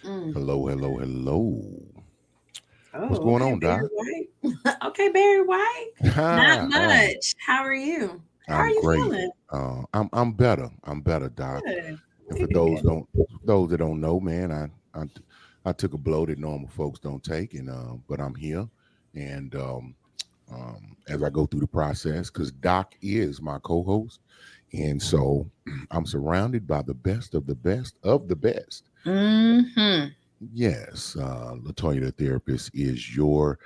Mm. Hello, hello, hello. What's Oh, going okay, on, Barry Doc? White. Okay, Barry White. Not Hi, hi. much. How are you? How are I'm you great. feeling? I'm better. I'm better, Doc. Good. And for Maybe better. those that don't know, man, I took a blow that normal folks don't take, and but I'm here, and as I go through the process, because Doc is my co-host, and so I'm surrounded by the best of the best of the best. Mm-hmm. Yes, Latoya, the therapist, is your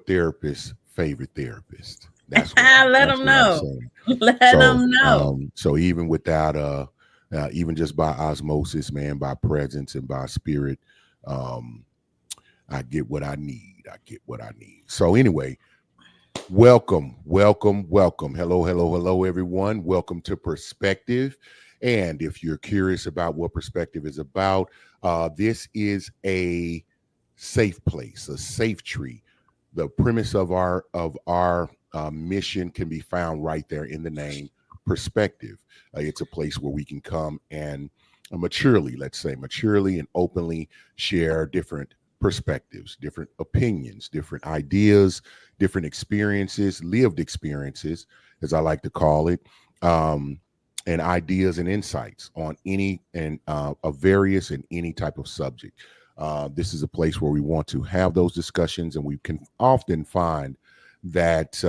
therapist's favorite therapist. Let That's them what I'm know. saying. Let So them know. so even without even just by osmosis, man, by presence and by spirit, um, I get what I need. I get what I need. So anyway, welcome, welcome, welcome. Hello, hello, hello, everyone. Welcome to Perspective. And if you're curious about what perspective is about, this is a safe place, a safe tree. The premise of our mission can be found right there in the name, perspective. It's a place where we can come and maturely, let's say, maturely and openly share different perspectives, different opinions, different ideas, different experiences, lived experiences, as I like to call it, um, and ideas and insights on any and of various and any type of subject. This is a place where we want to have those discussions, and we can often find that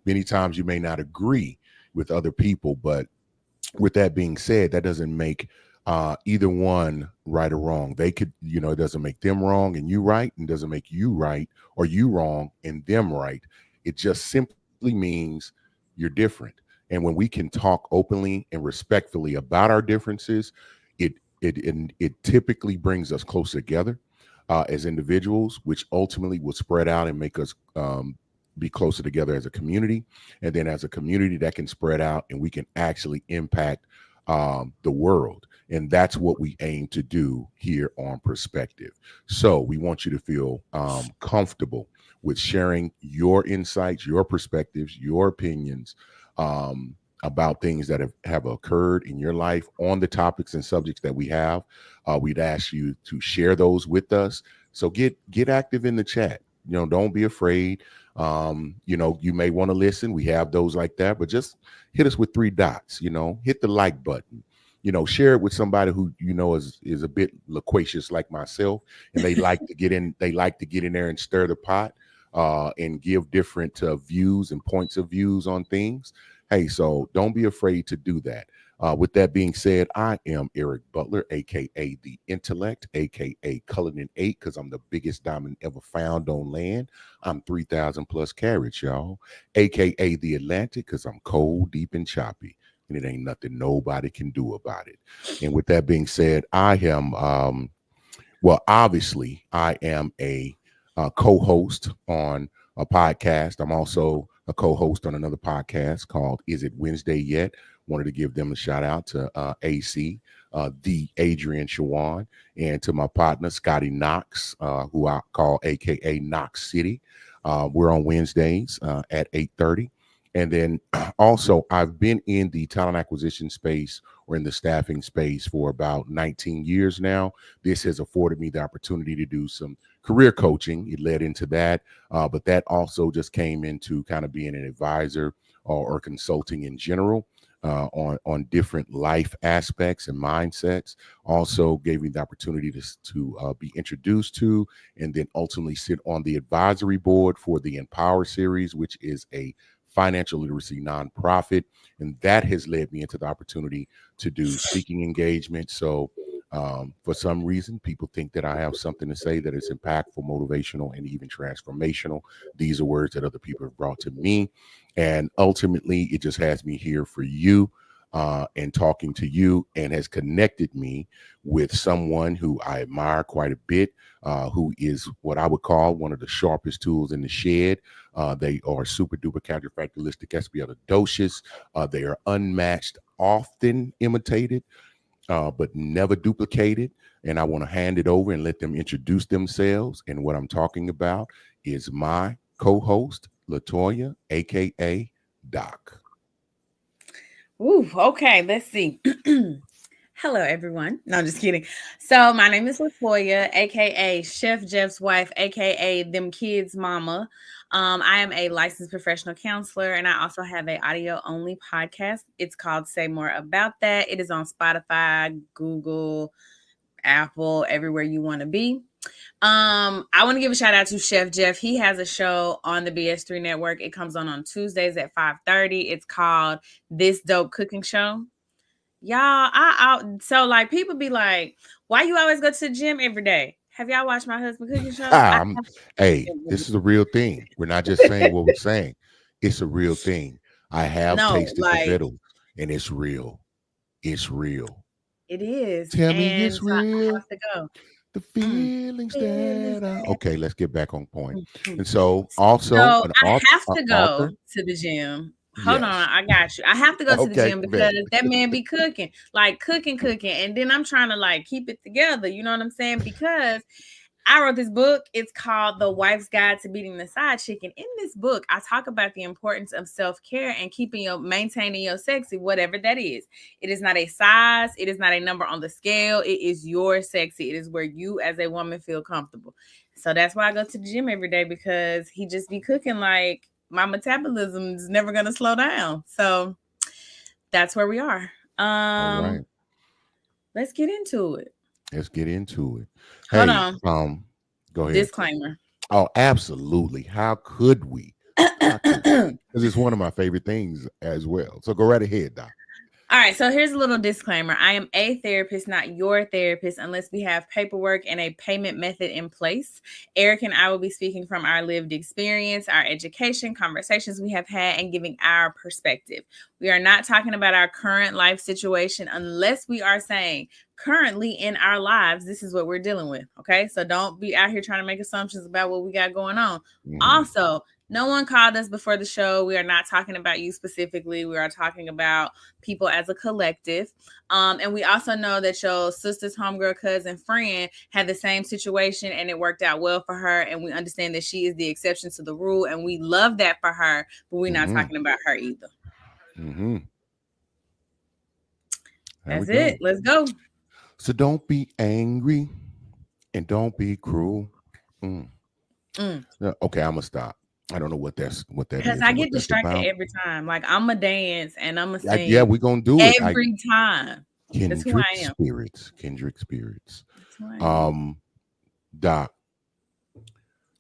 many times you may not agree with other people, but with that being said, that doesn't make either one right or wrong. They could, it doesn't make them wrong and you right, and doesn't make you right or you wrong and them right. It just simply means you're different. And when we can talk openly and respectfully about our differences, it typically brings us closer together as individuals, which ultimately will spread out and make us be closer together as a community. And then as a community, that can spread out and we can actually impact the world. And that's what we aim to do here on Perspective. So we want you to feel comfortable with sharing your insights, your perspectives, your opinions about things that have occurred in your life on the topics and subjects that we have. We'd ask you to share those with us. So get active in the chat. Don't be afraid. You may want to listen. We have those like that, but just hit us with three dots. Hit the like button. Share it with somebody who is a bit loquacious like myself, and they like to get in. They like to get in there and stir the pot, and give different views and points of views on things. Hey, so don't be afraid to do that. With that being said, I am Eric Butler, aka the Intellect, aka Cullinan 8, because I'm the biggest diamond ever found on land. I'm 3,000 plus carats, y'all, aka the Atlantic, because I'm cold, deep, and choppy. And it ain't nothing nobody can do about it. And with that being said, I am, well, obviously, I am a co host on a podcast. I'm also a co host on another podcast called Is It Wednesday Yet? Wanted to give them a shout out to AC, the Adrian Shawan, and to my partner, Scotty Knox, who I call AKA Knox City. We're on Wednesdays at 8:30. And then also, I've been in the talent acquisition space or in the staffing space for about 19 years now. This has afforded me the opportunity to do some career coaching. It led into that, but that also just came into kind of being an advisor or consulting in general. On different life aspects and mindsets, also gave me the opportunity to be introduced to, and then ultimately sit on the advisory board for the Empower series, which is a financial literacy nonprofit, and that has led me into the opportunity to do speaking engagements. So for some reason, people think that I have something to say that is impactful, motivational, and even transformational. These are words that other people have brought to me. And ultimately, it just has me here for you and talking to you, and has connected me with someone who I admire quite a bit, who is what I would call one of the sharpest tools in the shed. They are super duper counterfactualistic expialidocious. They are unmatched, often imitated, but never duplicated. And I want to hand it over and let them introduce themselves. And what I'm talking about is my co-host, Latoya, aka Doc. Ooh, okay, let's see. Hello, everyone. No, I'm just kidding. So, my name is Latoya, aka Chef Jeff's wife, aka them kids' mama. I am a licensed professional counselor, and I also have a audio only podcast. It's called Say More About That. It is on Spotify, Google, Apple, everywhere you want to be. I want to give a shout out to Chef Jeff. He has a show on the BS3 network. It comes on Tuesdays at 5:30. It's called This Dope Cooking Show. Y'all, so like people be like, why you always go to the gym every day? Have y'all watched my husband cooking show? Hey, this is a real thing. We're not just saying what we're saying. It's a real thing. I have tasted the vittles, and it's real. It's real. It is. Tell me it's real. I have to go. The feelings that okay, let's get back on point. And so also I have to go to the gym. Hold on, I got you. I have to go to the gym because that man be cooking, like cooking, and then I'm trying to like keep it together. You know what I'm saying? Because I wrote this book. It's called The Wife's Guide to Beating the Side Chicken. In this book, I talk about the importance of self-care and maintaining your sexy, whatever that is. It is not a size. It is not a number on the scale. It is your sexy. It is where you as a woman feel comfortable. So that's why I go to the gym every day, because he just be cooking like my metabolism is never going to slow down. So that's where we are. All right. Let's get into it. Hold on. Go ahead. Disclaimer. Oh, absolutely. How could we? Because it's one of my favorite things as well. So go right ahead, Doc. All right, so here's a little disclaimer. I am a therapist, not your therapist, unless we have paperwork and a payment method in place. Eric and I will be speaking from our lived experience, our education, conversations we have had, and giving our perspective. We are not talking about our current life situation unless we are saying currently in our lives, this is what we're dealing with, okay? So don't be out here trying to make assumptions about what we got going on. Mm-hmm. Also, no one called us before the show. We are not talking about you specifically. We are talking about people as a collective. And we also know that your sister's homegirl, cousin, friend had the same situation and it worked out well for her. And we understand that she is the exception to the rule. And we love that for her, but we're not talking about her either. Mm-hmm. That's it. Let's go. So don't be angry and don't be cruel. Okay, I'm gonna stop. I don't know what that is. Because I get distracted every time. Like I'm gonna dance and I'm gonna sing. Yeah, we're gonna do it every time. That's who I am. Kindred spirits. Doc,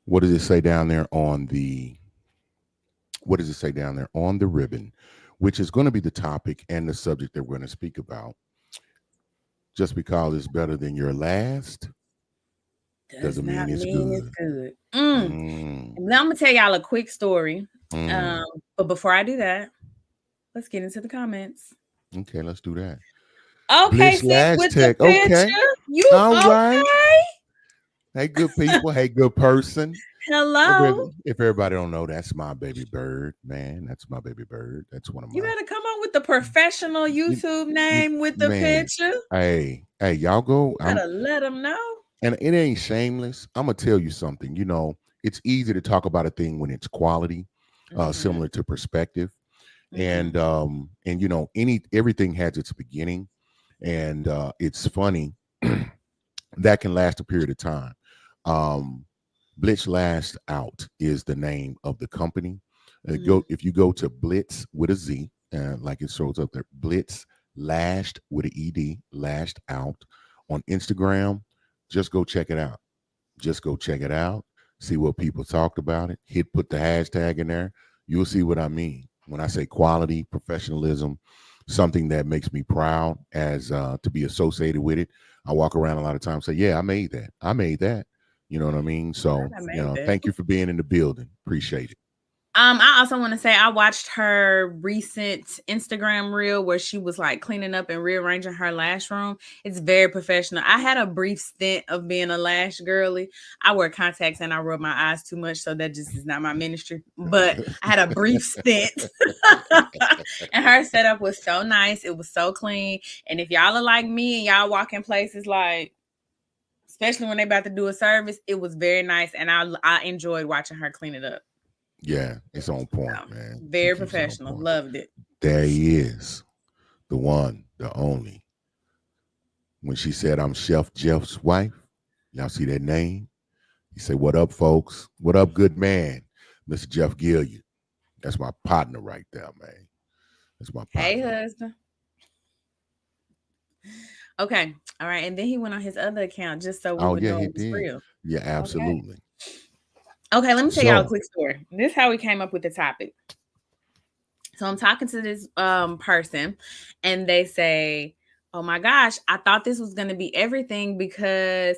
what does it say down there on the? What does it say down there on the ribbon, which is going to be the topic and the subject that we're going to speak about? Just because it's better than your last doesn't mean it's good. Now I'm gonna tell y'all a quick story. But before I do that, let's get into the comments. Okay, let's do that. Okay, sis, with the picture. You all right? Hey, good people. Hey, good person. Hello. If everybody don't know, that's my baby bird, man. That's my baby bird. That's one of my. You better come on with the professional YouTube name with the picture. Hey, y'all go. You gotta let them know. And it ain't shameless. I'm gonna tell you something. You know, it's easy to talk about a thing when it's quality, similar to perspective, and you know, everything has its beginning, and it's funny that can last a period of time. Blitz Last Out is the name of the company. If you go to Blitz with a Z, like it shows up there, Blitz Lashed with an ED, Lashed Out on Instagram. Just go check it out. See what people talked about it. Put the hashtag in there. You'll see what I mean when I say quality, professionalism, something that makes me proud as to be associated with it. I walk around a lot of times and say, yeah, I made that. You know what I mean? So, thank you for being in the building. Appreciate it. I also want to say I watched her recent Instagram reel where she was like cleaning up and rearranging her lash room. It's very professional. I had a brief stint of being a lash girly. I wear contacts and I rub my eyes too much, so that just is not my ministry. But I had a brief stint. And her setup was so nice. It was so clean. And if y'all are like me and y'all walk in places like, especially when they about to do a service, it was very nice. And I enjoyed watching her clean it up. Yeah, it's on point, man. Very professional. Loved it. There he is. The one, the only, when she said, I'm Chef Jeff's wife. Y'all see that name? He said, what up, folks? What up, good man? Mr. Jeff Gilliard. That's my partner right there, man. That's my Hey, partner. husband. Okay. All right. And then he went on his other account just so we Oh, would yeah, know he it was did. real. Yeah, Okay. absolutely. Okay. Let me tell y'all a So, quick story. This is how we came up with the topic. So I'm talking to this person and they say, oh my gosh, I thought this was going to be everything because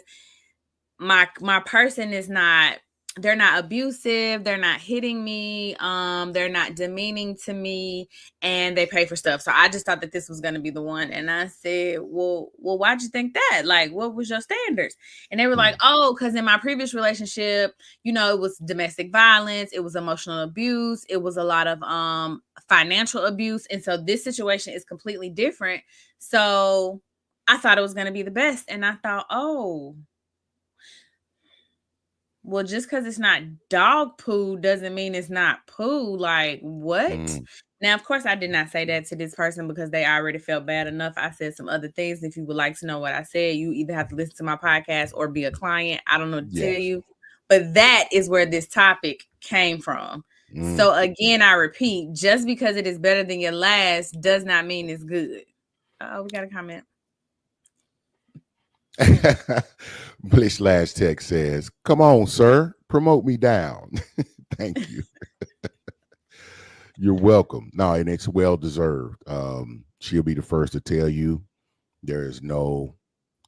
my person is not, they're not abusive, they're not hitting me, they're not demeaning to me, and they pay for stuff. So I just thought that this was going to be the one. And I said, well, why'd you think that? Like, what was your standards? And they were like, oh, because in my previous relationship, it was domestic violence, it was emotional abuse, it was a lot of financial abuse, and so this situation is completely different. So I thought it was going to be the best. And I thought, oh, well, just because it's not dog poo doesn't mean it's not poo. Like, what? mm, Now, of course, I did not say that to this person because they already felt bad enough. I said some other things. If you would like to know what I said, you either have to listen to my podcast or be a client. I don't know what to tell yes. you. But that is where this topic came from. Mm. So, again, I repeat, just because it is better than your last does not mean it's good. Oh, we got a comment. Blish Lash Tech says, come on, sir, promote me down. Thank you. You're welcome. No, and it's well deserved. She'll be the first to tell you there is no,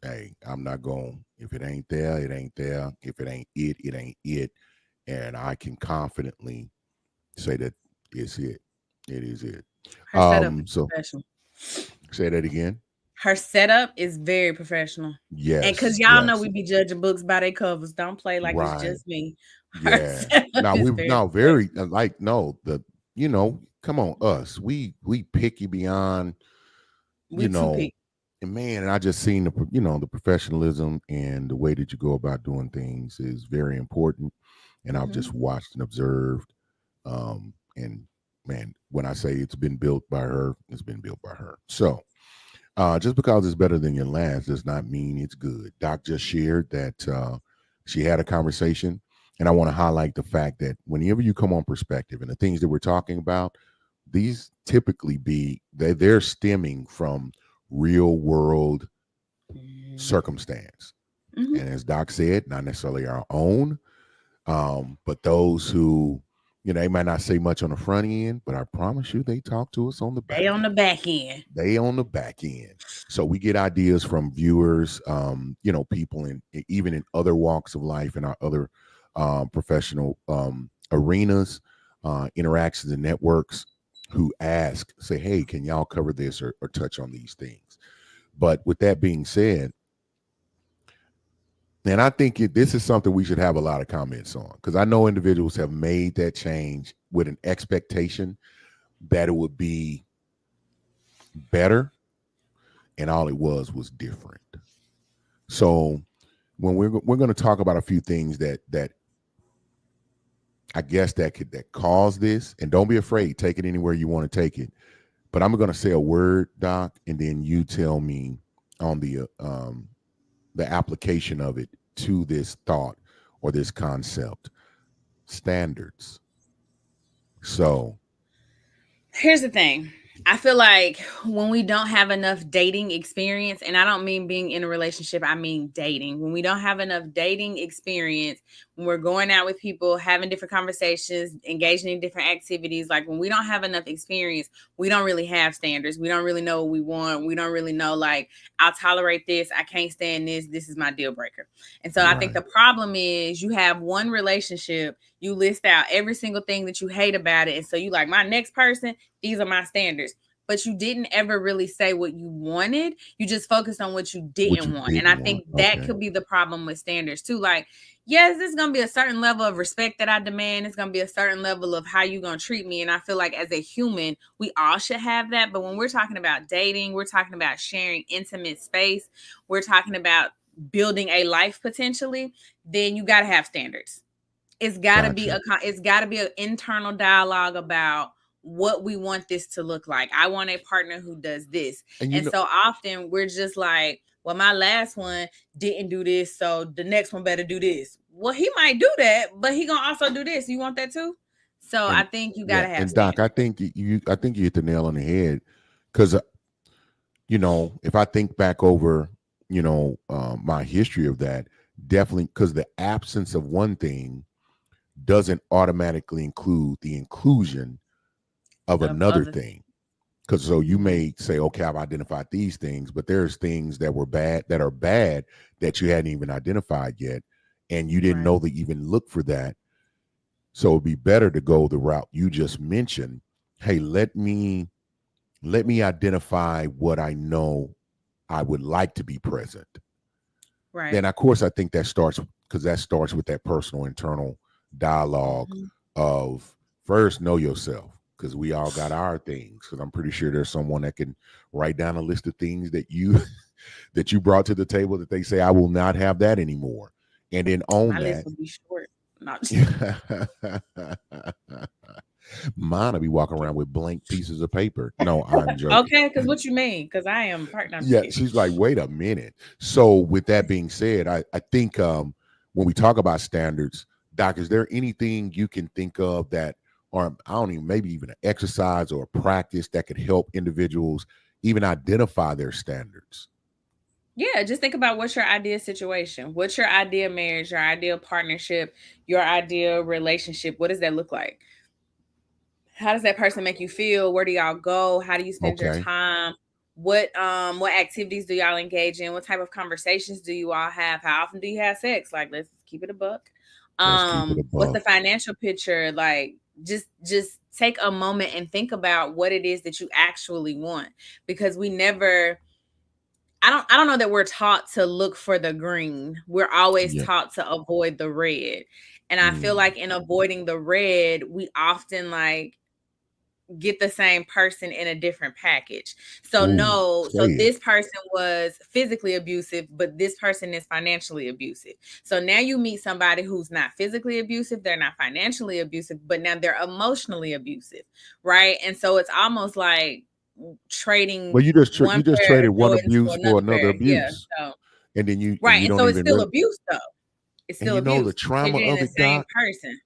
hey, I'm not going. If it ain't there, it ain't there. If it ain't it, it ain't it. And I can confidently say that it's it. It is it. Her setup is So professional. say that again. Her setup is very professional. And because Yes, y'all know yes. we be judging books by their covers. Don't play like it's Right. just me. Her Yeah. setup Now is we very now very professional. like no the come on us we picky beyond you We too know picky. and man, and I just seen the the professionalism and the way that you go about doing things is very important, and I've Mm-hmm. just watched and observed, and man, when I say it's been built by her, it's been built by her. So just because it's better than your last does not mean it's good. Doc just shared that she had a conversation, and I want to highlight the fact that whenever you come on perspective and the things that we're talking about, these typically they're stemming from real world circumstance. Mm-hmm. And as Doc said, not necessarily our own, but those who, they might not say much on the front end, but I promise you they talk to us on the They back on the end. back end. They on the back end. So we get ideas from viewers, people in even in other walks of life and our other professional arenas, interactions and networks who say, hey, can y'all cover this or touch on these things? But with that being said, and I think this is something we should have a lot of comments on, because I know individuals have made that change with an expectation that it would be better, and all it was different. So when we're going to talk about a few things that I guess that cause this, and don't be afraid, take it anywhere you want to take it. But I'm going to say a word, Doc, and then you tell me on the application of it to this thought or this concept. Standards. So Here's the thing. I feel like when we don't have enough dating experience, and I don't mean being in a relationship, I mean dating. When we don't have enough dating experience, when we're going out with people, having different conversations, engaging in different activities, like when we don't have enough experience, we don't really have standards. We don't really know what we want. We don't really know, like, I'll tolerate this. I can't stand this. This is my deal breaker. And so I think right. the problem is you have one relationship, you list out every single thing that you hate about it. And so you like, my next person, these are my standards. But you didn't ever really say what you wanted. You just focused on what you What didn't you want. And I didn't want. think that Okay. could be the problem with standards too. Like, yes, there's going to be a certain level of respect that I demand. It's going to be a certain level of how you're going to treat me. And I feel like as a human, we all should have that. But when we're talking about dating, we're talking about sharing intimate space, we're talking about building a life potentially, then you got to have standards. It's got to be Gotcha. an internal dialogue about what we want this to look like. I want a partner who does this. And And so often we're just like, well, my last one didn't do this, so the next one better do this. Well, he might do that, but he gonna also do this. You want that too? So I And think you yeah, gotta have and Doc, I standards. think you hit the nail on the head because if I think back over my history of that, definitely because the absence of one thing doesn't automatically include the inclusion of Of another other, thing. Because so you mm-hmm. may say, okay, I've identified these things, but there's things that are bad that you hadn't even identified yet, and you didn't Right, know to even look for that. So it'd be better to go the route you just mentioned. Hey, let me identify what I know I would like to be present. right. Then of course I think that starts with that personal internal dialogue Mm-hmm. of first know yourself, because we all got our things, because I'm pretty sure there's someone that can write down a list of things that you that you brought to the table that they say I will not have that anymore, and then own My list that. would be short. Not Mine will be walking around with blank pieces of paper. No, I'm joking. okay. Because what you mean? Because I am part. I'm just Yeah, kidding. she's like, wait a minute. So with that being said, I think when we talk about standards, Doc, is there anything you can think of that, or I don't even, maybe even an exercise or a practice that could help individuals even identify their standards? Yeah, just think about what's your ideal situation, what's your ideal marriage, your ideal partnership, your ideal relationship. What does that look like? How does that person make you feel? Where do y'all go? How do you spend your Okay, time? What activities do y'all engage in? What type of conversations do you all have? How often do you have sex? Like, let's keep it a buck. let's keep it a What's the buck. financial picture? Like, just take a moment and think about what it is that you actually want, because we never, I don't know that we're taught to look for the green. We're always Yeah. taught to avoid the red. And I feel Mm. like in avoiding the red, we often like get the same person in a different package. So Ooh, no, say so it. this person was physically abusive, but this person is financially abusive. So now you meet somebody who's not physically abusive, they're not financially abusive, but now they're emotionally abusive, right? And so it's almost like trading Well, you one just pair traded of one Jordans for abuse for another another pair. Yeah. abuse, So and then right. you And don't so it's even still realize. abuse though. It's And still the abuse because trauma you're getting of the it, same Doc, person.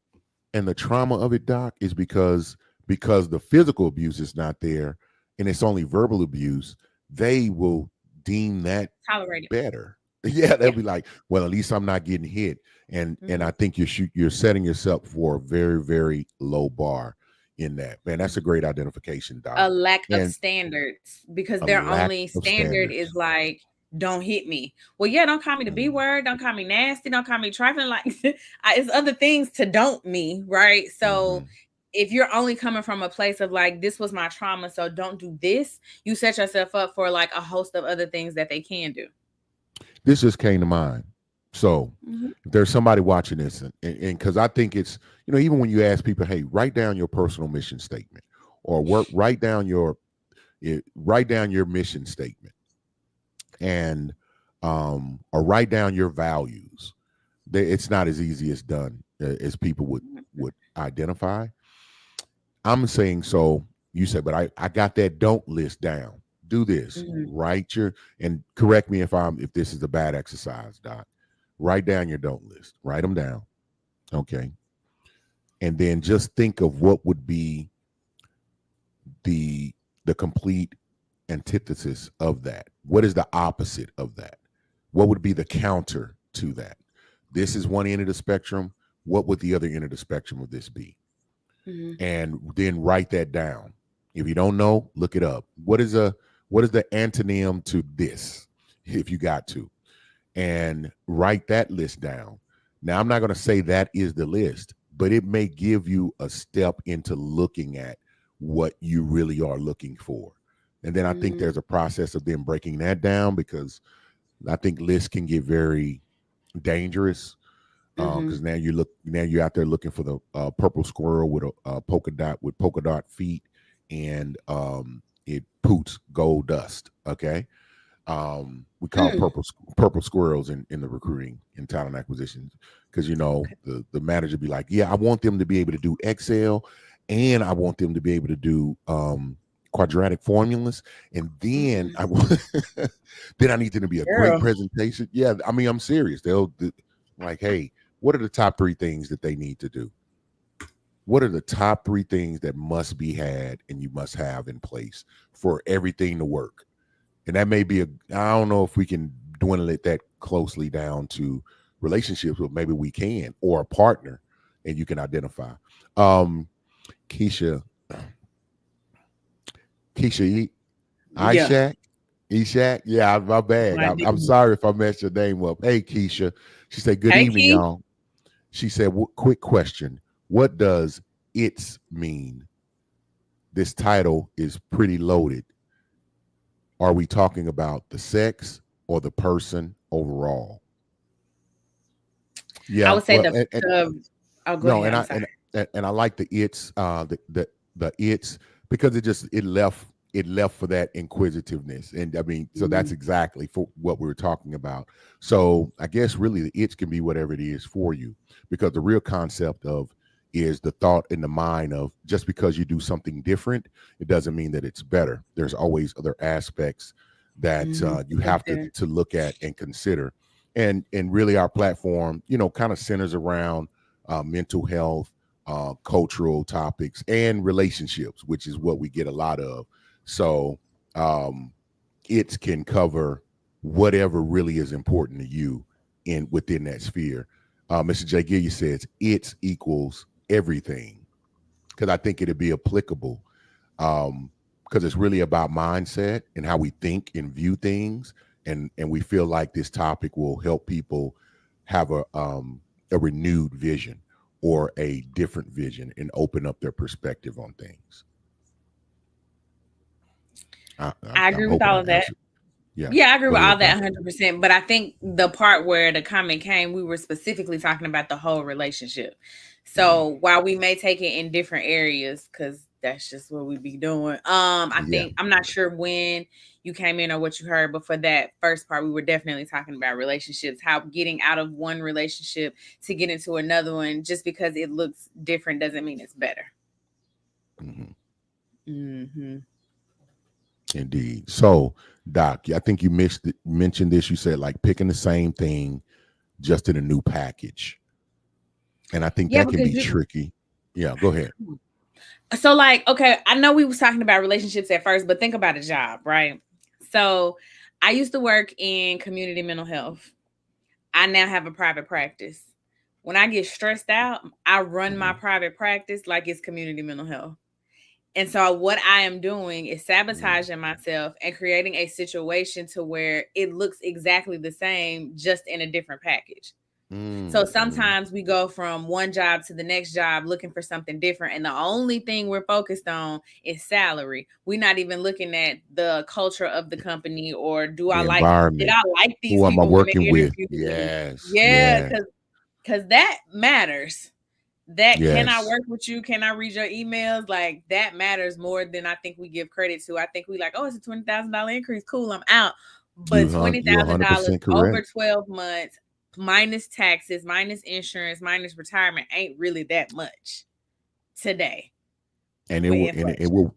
and the trauma of it, Doc, is because the physical abuse is not there, and it's only verbal abuse. They will deem that Tolerate it. better. Yeah, they'll Yeah. be like, well, at least I'm not getting hit, and Mm-hmm. I think you're setting yourself for a very, very low bar in that. Man, that's a great identification, Doc, A lack of and standards, because a their lack only of standard is standards. like, don't hit me. Well, yeah, don't call me the B Mm-hmm. word, don't call me nasty, don't call me trifling. Like it's other things to don't me, right? So Mm-hmm. if you're only coming from a place of like, this was my trauma, so don't do this, you set yourself up for like a host of other things that they can do. This just came to mind. So Mhm. if there's somebody watching this, and because I think it's, even when you ask people, hey, write down your personal mission statement, or write down your mission statement, and or write down your values. It's not as easy as done as people would identify. I'm saying, so you said, but I got that don't list down. Do this. Mhm. Write your, and correct me if this is a bad exercise, Doc. Write down your don't list. Write them down. Okay. And then just think of what would be the the complete antithesis of that. What is the opposite of that? What would be the counter to that? This is one end of the spectrum. What would the other end of the spectrum of this be? Mhm. And then write that down. If you don't know, look it up. What is the antonym to this, if you got to? And write that list down. Now, I'm not going to say that is the list, but it may give you a step into looking at what you really are looking for. And then I think Mhm. there's a process of them breaking that down, because I think lists can get very dangerous, because Mhm. now you're out there looking for the purple squirrel with a polka dot feet, and it poots gold dust. Okay, we call Mm. purple squirrels in the recruiting and talent acquisitions, because Okay. the manager be like, yeah, I want them to be able to do Excel, and I want them to be able to do quadratic formulas, and then then I need them to be a great Girl. presentation. Yeah, I mean, I'm serious. They'll like, hey, what are the top 3 things that they need to do? What are the top 3 things that must be had and you must have in place for everything to work? And that may be I don't know if we can dwindle it that closely down to relationships, but maybe we can, or a partner, and you can identify. Keisha, Yeah. Ishak, yeah, my bad. I'm sorry if I messed your name up. Hey, Keisha. She said, good Hey, evening, Keith. y'all. She said, quick question. What does it's mean? This title is pretty loaded. Are we talking about the sex or the person overall? Yeah, I would say well, oh, go ahead. I'm sorry. and I like the it's the it's because it left for that inquisitiveness, and I mean, so that's exactly for what we were talking about. So I guess really the it's can be whatever it is for you, because the real concept of is the thought in the mind of just because you do something different, it doesn't mean that it's better. There's always other aspects that you have to look at and consider. And really our platform, kind of centers around mental health, cultural topics, and relationships, which is what we get a lot of. So it can cover whatever really is important to you within that sphere. Mr. J. Gilliam says it equals everything, because I think it'd be applicable, because it's really about mindset and how we think and view things. And we feel like this topic will help people have a renewed vision or a different vision and open up their perspective on things. I agree with all of that. Yeah, I agree with all that 100%. But I think the part where the comment came, we were specifically talking about the whole relationship. So while we may take it in different areas, because that's just what we be doing. I think I'm not sure when you came in or what you heard, but for that first part, we were definitely talking about relationships, how getting out of one relationship to get into another one, just because it looks different doesn't mean it's better. Indeed. So, Doc, I think you mentioned this. You said like picking the same thing just in a new package. And I think that can be tricky. Yeah, go ahead. So like, okay, I know we was talking about relationships at first, but think about a job, right? So I used to work in community mental health. I now have a private practice. When I get stressed out, I run my private practice like it's community mental health. And so what I am doing is sabotaging myself and creating a situation to where it looks exactly the same, just in a different package. So sometimes we go from one job to the next job looking for something different. And the only thing we're focused on is salary. We're not even looking at the culture of the company, or did I like these Who people am I working with? Yes. Yeah, because that matters. Can I work with you? Can I read your emails? Like that matters more than I think we give credit to. I think we like, oh, it's a $20,000 increase. Cool, I'm out. But $20,000 over 12 months, minus taxes, minus insurance, minus retirement, ain't really that much today. And it will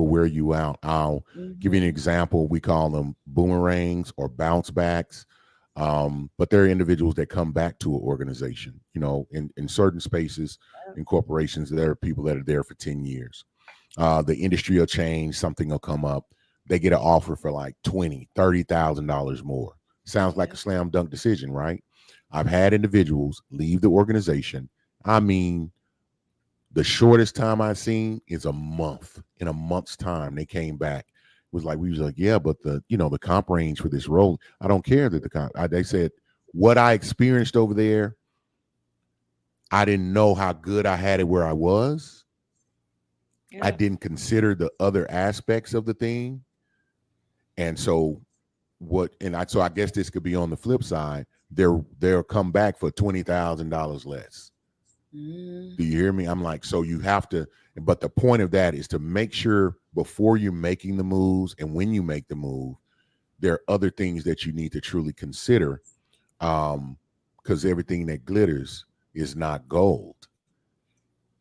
wear you out. I'll give you an example. We call them boomerangs or bounce backs. But there are individuals that come back to an organization, in certain spaces, in corporations, there are people that are there for 10 years. The industry will change, something will come up. They get an offer for like $20,000, $30,000 more. Sounds like a slam dunk decision, right? I've had individuals leave the organization. I mean, the shortest time I've seen is a month. In a month's time, they came back. We was like, yeah, but the comp range for this role, I don't care that they said what I experienced over there, I didn't know how good I had it where I was. Yeah. I didn't consider the other aspects of the thing. And so so I guess this could be on the flip side. They'll come back for $20,000 less. Do you hear me? I'm like, so you have to, but the point of that is to make sure before you're making the moves and when you make the move, there are other things that you need to truly consider, because everything that glitters is not gold.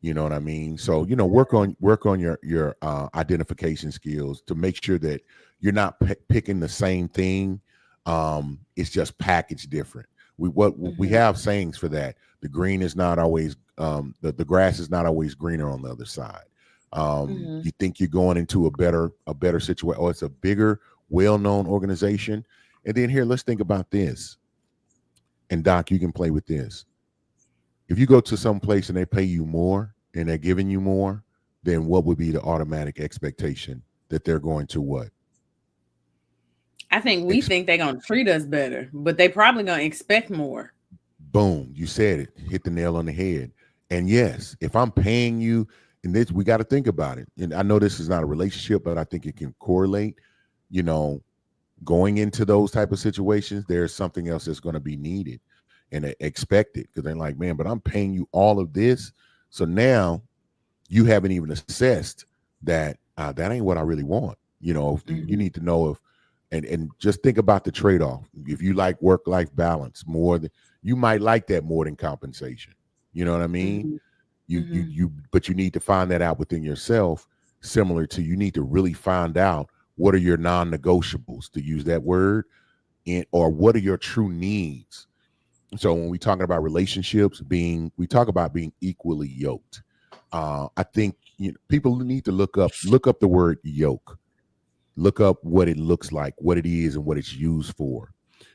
You know what I mean? So, work on your identification skills to make sure that you're not picking the same thing. It's just packaged different. We Mm-hmm. have sayings for that. The green is not always the grass is not always greener on the other side. Mm-hmm. You think you're going into a better situation, or it's a bigger, well-known organization. And then here, let's think about this. And Doc, you can play with this. If you go to some place and they pay you more and they're giving you more, then what would be the automatic expectation that they're going to what? I think we Ex- think they're gonna treat us better, but they probably gonna expect more. Boom, you said it, hit the nail on the head. And yes, if I'm paying you, and this, we got to think about it. And I know this is not a relationship, but I think it can correlate. You know, going into those type of situations, there's something else that's going to be needed and expected, because they're like, man, but I'm paying you all of this, so now you haven't even assessed that that ain't what I really want. You Mm-hmm. need to know if, and just think about the trade-off. If you like work-life balance more than, you might like that more than compensation. You know what I mean? Mm-hmm. Mm-hmm. But you need to find that out within yourself. Similar to, you need to really find out what are your non-negotiables, to use that word, or what are your true needs. So when we talking about relationships, we talk about being equally yoked. I think people need to look up the word yoke, look up what it looks like, what it is, and what it's used for.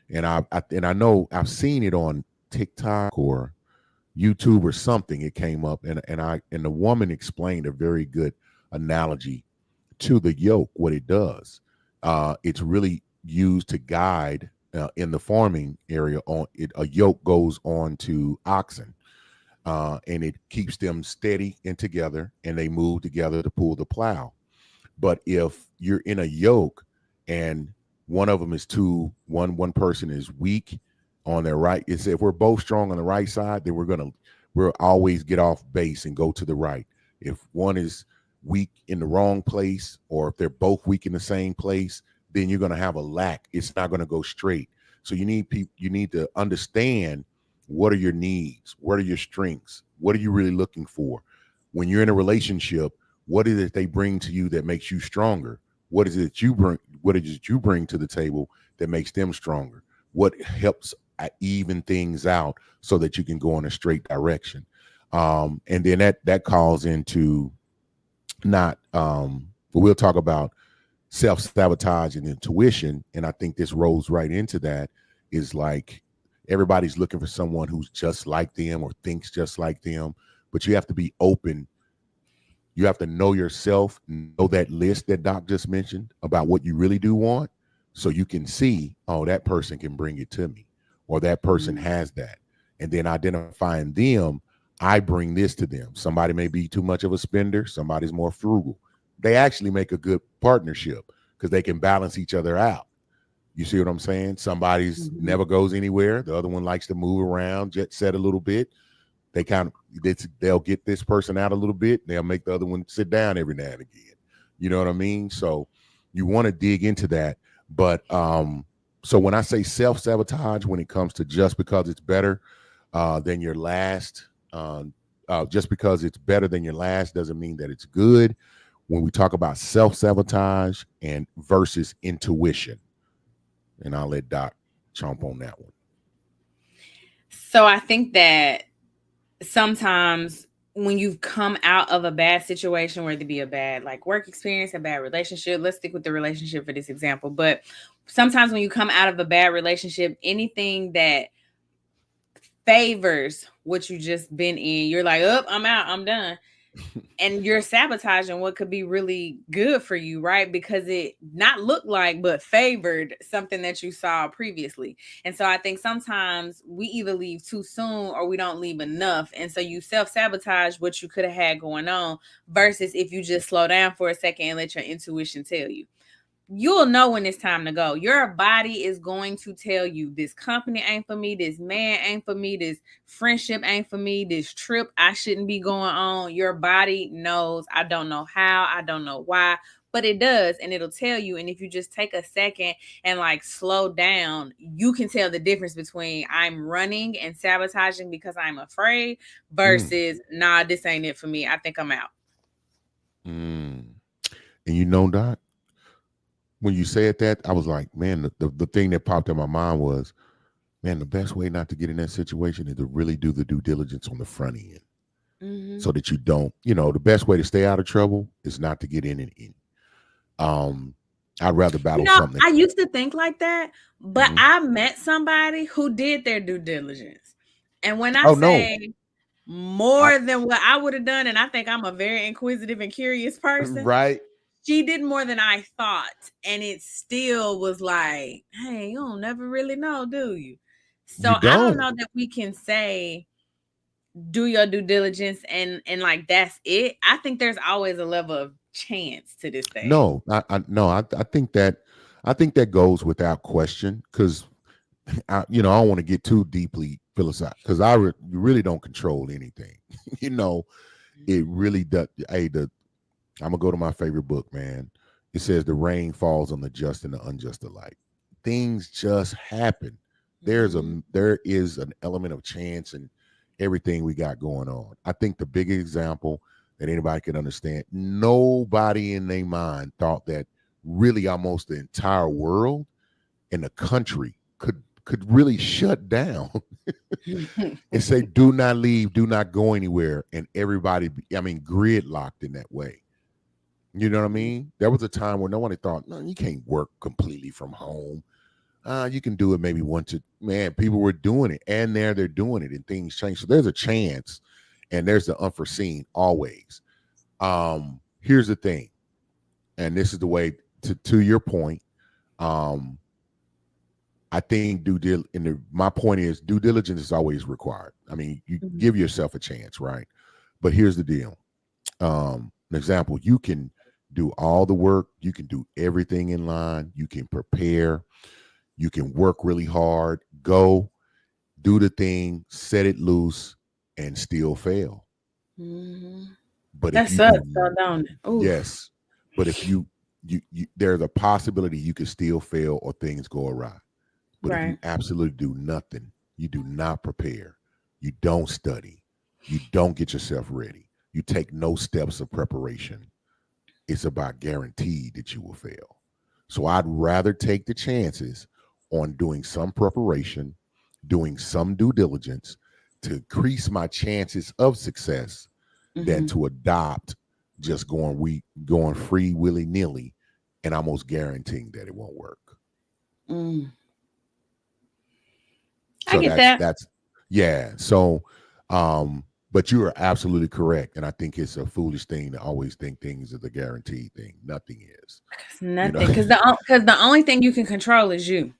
And I know I've seen it on TikTok or YouTube or something. It came up, and the woman explained a very good analogy to the yoke, what it does. It's really used to guide in the farming area. On it, a yoke goes on to oxen, and it keeps them steady and together, and they move together to pull the plow. But if you're in a yoke and one of them is one person is weak on their right, it's, if we're both strong on the right side, then we'll always get off base and go to the right. If one is weak in the wrong place, or if they're both weak in the same place, then you're going to have a lack. It's not going to go straight. So you need to understand, what are your needs, what are your strengths, what are you really looking for when you're in a relationship. What is it they bring to you that makes you stronger? What is it you bring? What is it you bring to the table that makes them stronger? What helps even things out so that you can go in a straight direction? And then that calls into, not but we'll talk about self-sabotage and intuition. And I think this rolls right into that, is like, everybody's looking for someone who's just like them or thinks just like them. But you have to be open. You have to know yourself, know that list that Doc just mentioned about what you really do want, so you can see, oh, that person can bring it to me, or that person Mm-hmm. has that. And then identifying them, I bring this to them. Somebody may be too much of a spender, somebody's more frugal. They actually make a good partnership because they can balance each other out. You see what I'm saying? Somebody's Mm-hmm. never goes anywhere. The other one likes to move around, jet set a little bit. They'll get this person out a little bit. They'll make the other one sit down every now and again. You know what I mean? So you want to dig into that. But so when I say self-sabotage, when it comes to just because it's better than your last, just because it's better than your last doesn't mean that it's good. When we talk about self-sabotage and versus intuition, and I'll let Doc chomp on that one. So I think that sometimes when you've come out of a bad situation, whether it be a bad like work experience, a bad relationship, let's stick with the relationship for this example. But sometimes when you come out of a bad relationship, anything that favors what you just been in, you're like, oh, I'm out, I'm done. And you're sabotaging what could be really good for you, right? Because it not looked like, but favored something that you saw previously. And so I think sometimes we either leave too soon or we don't leave enough. And so you self-sabotage what you could have had going on, versus if you just slow down for a second and let your intuition tell you. You'll know when it's time to go. Your body is going to tell you, this company ain't for me, this man ain't for me, this friendship ain't for me, this trip I shouldn't be going on. Your body knows. I don't know how, I don't know why, but it does, and it'll tell you. And if you just take a second and like slow down, you can tell the difference between I'm running and sabotaging because I'm afraid versus nah, this ain't it for me. I think I'm out. And you know, Doc, when you said that, I was like, man, the thing that popped in my mind was, man, the best way not to get in that situation is to really do the due diligence on the front end, so that you don't, the best way to stay out of trouble is not to get in and in. I'd rather battle something. I used to think like that, but I met somebody who did their due diligence. And when I say more than what I would have done, and I think I'm a very inquisitive and curious person, right? She did more than I thought. And it still was like, hey, you don't never really know, do you? So I don't know that we can say do your due diligence and like that's it. I think there's always a level of chance to this thing. No, I think that goes without question, because I don't want to get too deeply philosophical, because you really don't control anything. It really does. Hey, I'm gonna go to my favorite book, man. It says the rain falls on the just and the unjust alike. Things just happen. There is an element of chance in everything we got going on. I think the big example that anybody can understand, nobody in their mind thought that really almost the entire world and the country could really shut down and say, do not leave, do not go anywhere. And everybody, gridlocked in that way. You know what I mean? There was a time where no one thought, no, you can't work completely from home. You can do it maybe people were doing it, and they're doing it, and things change. So there's a chance, and there's the unforeseen always. Here's the thing, and this is the way to your point. I think my point is due diligence is always required. I mean, you give yourself a chance, right? But here's the deal. An example, you can do all the work, you can do everything in line, you can prepare, you can work really hard, go do the thing, set it loose, and still fail. But that sucks, don't it? Oof. Yes, but if you there's a possibility you could still fail or things go awry. But if you absolutely do nothing, you do not prepare, you don't study, you don't get yourself ready, you take no steps of preparation, it's about guaranteed that you will fail. So I'd rather take the chances on doing some preparation, doing some due diligence to increase my chances of success than to adopt just going free willy-nilly and almost guaranteeing that it won't work. So I get that. So, but you are absolutely correct. And I think it's a foolish thing to always think things are the guaranteed thing. Nothing is. Nothing. Because the only thing you can control is you.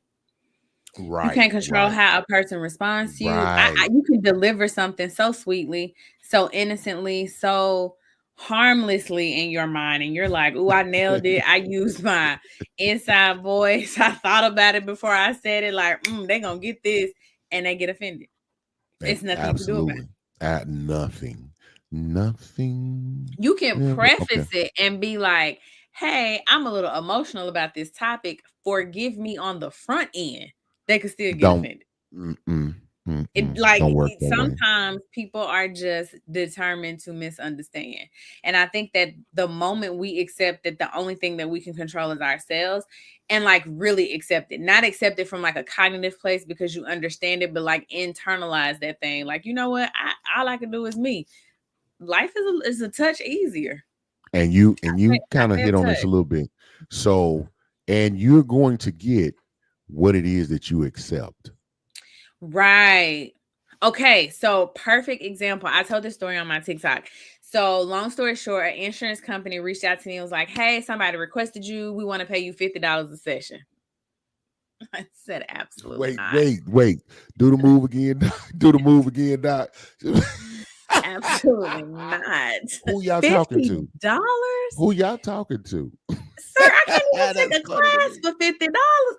Right. You can't control how a person responds to you. You can deliver something so sweetly, so innocently, so harmlessly in your mind. And you're like, oh, I nailed it. I used my inside voice. I thought about it before I said it. Like, they're going to get this. And they get offended. It's nothing you can do about it. Nothing. You can preface it and be like, hey, I'm a little emotional about this topic. Forgive me on the front end. They could still get offended. Sometimes people are just determined to misunderstand. And I think that the moment we accept that the only thing that we can control is ourselves, and like really accept it, not accept it from like a cognitive place because you understand it, but like internalize that thing. Like, you know what? All I can do is me. Life is a touch easier. And you kind of hit on this a little bit. So, and you're going to get what it is that you accept. Right. Okay. So perfect example. I told this story on my TikTok. So long story short, an insurance company reached out to me and was like, hey, somebody requested you. We want to pay you $50 a session. I said, absolutely not. Wait. Do the move again. Do the move again, Doc. Absolutely not. Who y'all talking to? $50? Who y'all talking to? Sir, I can't even take a class for $50.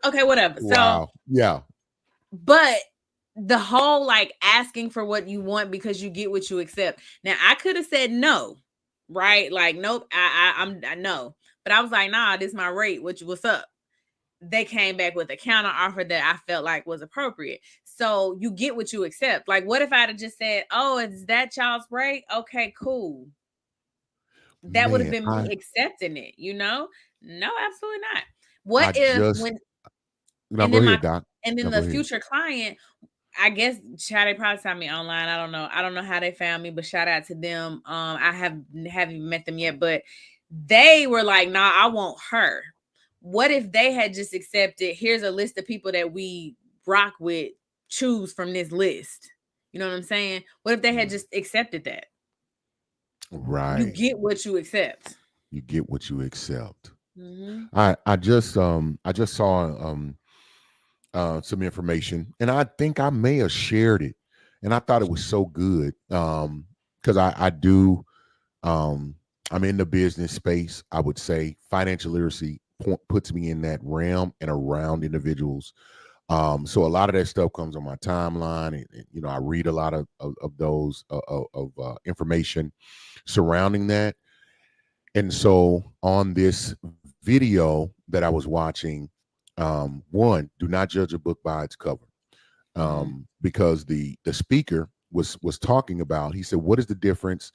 Okay, whatever. Wow. So yeah. But the whole like asking for what you want because you get what you accept. Now I could have said no, right? Like, nope, I no. But I was like, nah, this is my rate. What's up? They came back with a counter offer that I felt like was appropriate. So you get what you accept. Like, what if I'd have just said, oh, is that y'all's rate? Okay, cool. That would have Man, been me accepting it, you know? No, absolutely not. I What if just when no, and go then my ahead, Doc. and then No, go the ahead. future client, I guess child, they probably found me online. I don't know. I don't know how they found me, but shout out to them. I haven't even met them yet, but they were like, nah, I want her. What if they had just accepted, here's a list of people that we rock with, choose from this list? You know what I'm saying? What if they had Mm, just accepted that? You right. get what you accept. You get what you accept. Mm-hmm. I just saw some information, and I think I may have shared it, and I thought it was so good because I do I'm in the business space. I would say financial literacy puts me in that realm and around individuals. So a lot of that stuff comes on my timeline, and I read a lot of those information surrounding that. And so on this video that I was watching, one, do not judge a book by its cover, Mm-hmm. because the speaker was talking about. He said, "What is the difference?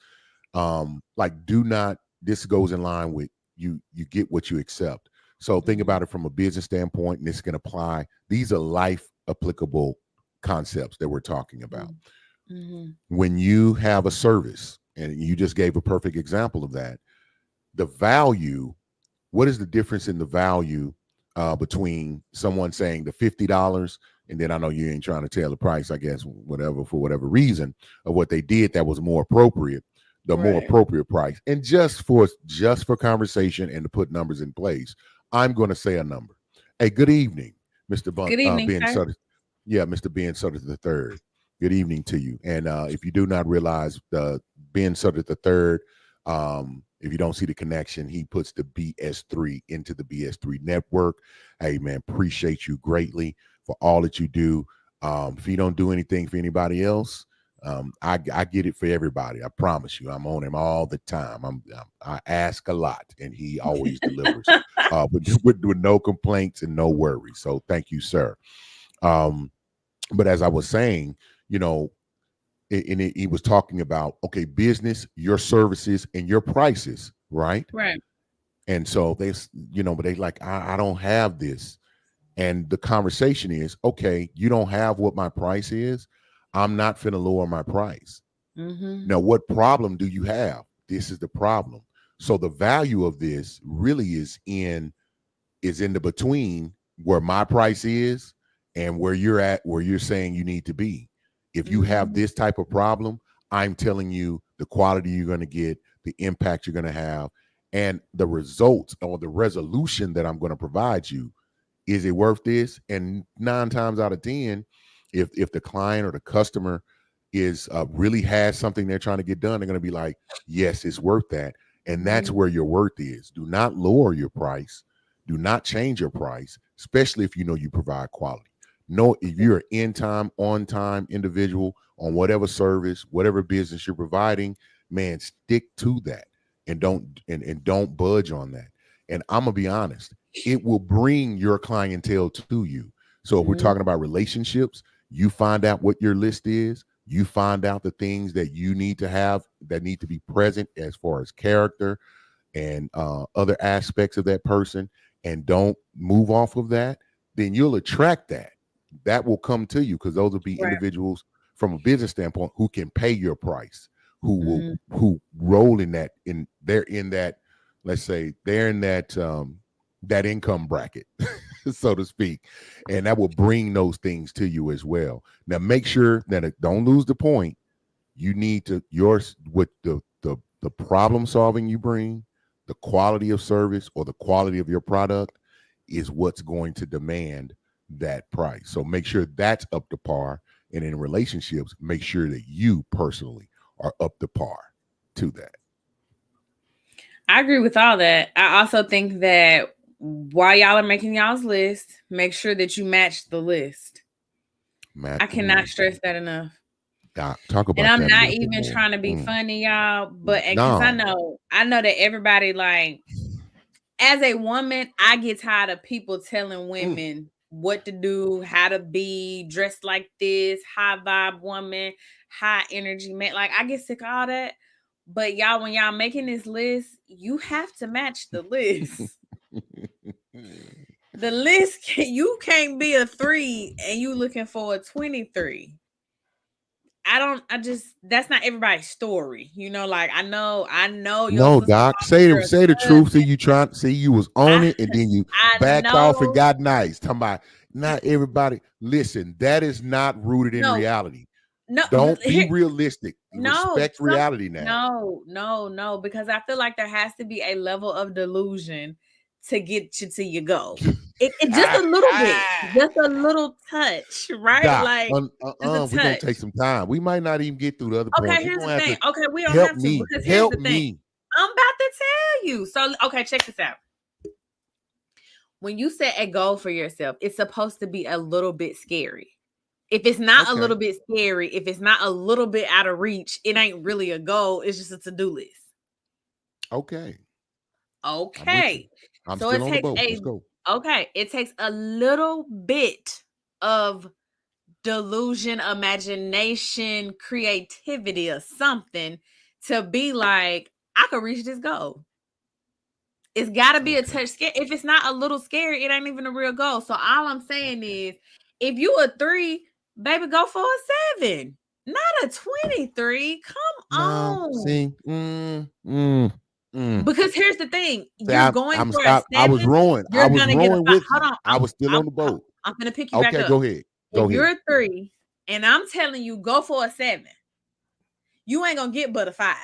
Like, do not. This goes in line with you. You get what you accept. So think Mm-hmm. about it from a business standpoint, and this can apply. These are life applicable concepts that we're talking about. Mm-hmm. When you have a service, and you just gave a perfect example of that, the value, what is the difference in the value between someone saying the $50, and then I know you ain't trying to tell the price, I guess, whatever, for whatever reason, of what they did that was more appropriate, the more Right. appropriate price. And just for conversation and to put numbers in place, I'm going to say a number. Hey, good evening, Mr. Good evening, Ben sir. Sutter. Yeah, Mr. Ben Sutter the third. Good evening to you. And if you do not realize, Ben Sutter the third, if you don't see the connection, he puts the BS3 into the BS3 network. Hey, man, appreciate you greatly for all that you do. If you don't do anything for anybody else, I get it for everybody. I promise you, I'm on him all the time. I ask a lot, and he always delivers, with no complaints and no worries. So thank you, sir. Um, but as I was saying, you know, he was talking about, okay, business, your services and your prices, right? Right. And so but they like, I don't have this. And the conversation is, okay, you don't have what my price is. I'm not finna lower my price. Mm-hmm. Now, what problem do you have? This is the problem. So the value of this really is in the between where my price is and where you're at, where you're saying you need to be. If you have Mm-hmm. this type of problem, I'm telling you the quality you're going to get, the impact you're going to have, and the results or the resolution that I'm going to provide you. Is it worth this? And 9 times out of 10, if the client or the customer is really has something they're trying to get done, they're going to be like, yes, it's worth that. And that's Mm-hmm. where your worth is. Do not lower your price. Do not change your price, especially if you know you provide quality. No, if you're an in time, on time individual on whatever service, whatever business you're providing, man, stick to that and don't budge on that. And I'm gonna be honest, it will bring your clientele to you. So if we're Mm-hmm. talking about relationships, you find out what your list is, you find out the things that you need to have that need to be present as far as character and other aspects of that person, and don't move off of that, then you'll attract that. That will come to you because those will be Right. individuals from a business standpoint who can pay your price, Mm-hmm. who roll in that, they're in that, let's say they're in that income bracket, so to speak, and that will bring those things to you as well. Now make sure that don't lose the point. You need to yours with the problem solving you bring, the quality of service or the quality of your product is what's going to demand that price. So make sure that's up to par. And in relationships, make sure that you personally are up to par to that. I agree with all that. I also think that while y'all are making y'all's list, make sure that you match the list. Matt, I cannot stress that enough. talk And about I'm that a not little bit even more. trying to be funny, y'all, but and because No, I know that everybody like as a woman, I get tired of people telling women what to do, how to be, dressed like this, high vibe woman, high energy man. Like, I get sick of all that. But y'all, when y'all making this list, you have to match the list. The list, you can't be a 3 and you looking for a 23. That's not everybody's story. You know, like I know No, Doc, say the truth. See, you was on it and then you backed off and got nice. Talking about not everybody. Listen, that is not rooted in reality. No, don't be realistic. Respect reality now. No, because I feel like there has to be a level of delusion to get you to your goal. It just a little bit, just a little touch, right? Doc, like we're gonna take some time. We might not even get through the other points. Okay, here's the thing. Okay, we don't help have to me. because here's Help the thing. me. I'm about to tell you. So, okay, check this out. When you set a goal for yourself, it's supposed to be a little bit scary. If it's not a little bit scary, if it's not a little bit out of reach, it ain't really a goal. It's just a to-do list. Okay. I'm so still on the boat. Let's go. Okay. It takes a little bit of delusion, imagination, creativity, or something to be like, I could reach this goal. It's got to be a touch scary. If it's not a little scary, it ain't even a real goal. So all I'm saying is, if you a 3, baby, go for a 7, not a 23. Come on. See, because here's the thing: you're going for a 7. I was rowing. I was rowing with you. Hold on, I was still on the boat. I'm gonna pick you back up. Okay, go ahead. Go ahead. You're a 3, and I'm telling you, go for a 7. You ain't gonna get but a 5.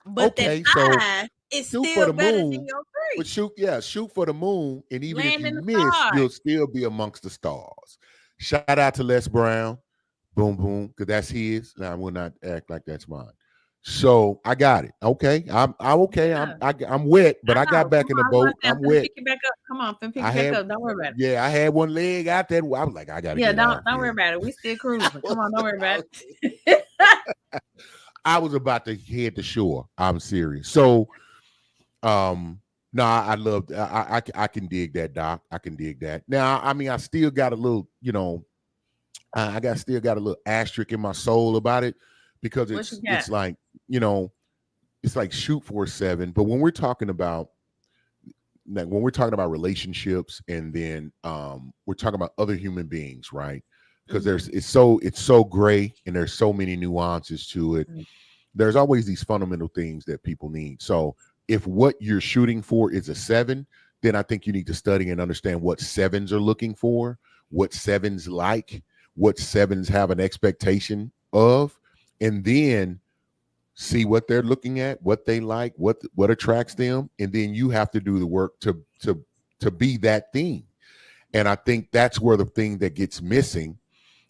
But that 5 is still better than your 3. But shoot for the moon, and even if you miss, you'll still be amongst the stars. Shout out to Les Brown, boom boom, because that's his. And I will not act like that's mine. So I got it. Okay, I'm okay. Yeah. I'm wet, but I got back in the boat. I'm wet. Pick you back up. Come on, pick you back up. Don't worry about it. Yeah, I had one leg out there. I was like, I gotta. Yeah, don't worry about it. We still cruising. Come on, don't worry about it. I was about to head to shore. I'm serious. So, no, I love. I can dig that, Doc. I can dig that. Now, I mean, I still got a little, still got a little asterisk in my soul about it because it's like, it's like shoot for a 7. But when we're talking about relationships, and then we're talking about other human beings, right? Because it's so gray, and there's so many nuances to it. There's always these fundamental things that people need. So if what you're shooting for is a 7, then I think you need to study and understand what 7s are looking for, what 7s like, what 7s have an expectation of, and then see what they're looking at, what they like, what attracts them, and then you have to do the work to be that thing. And I think that's where the thing that gets missing.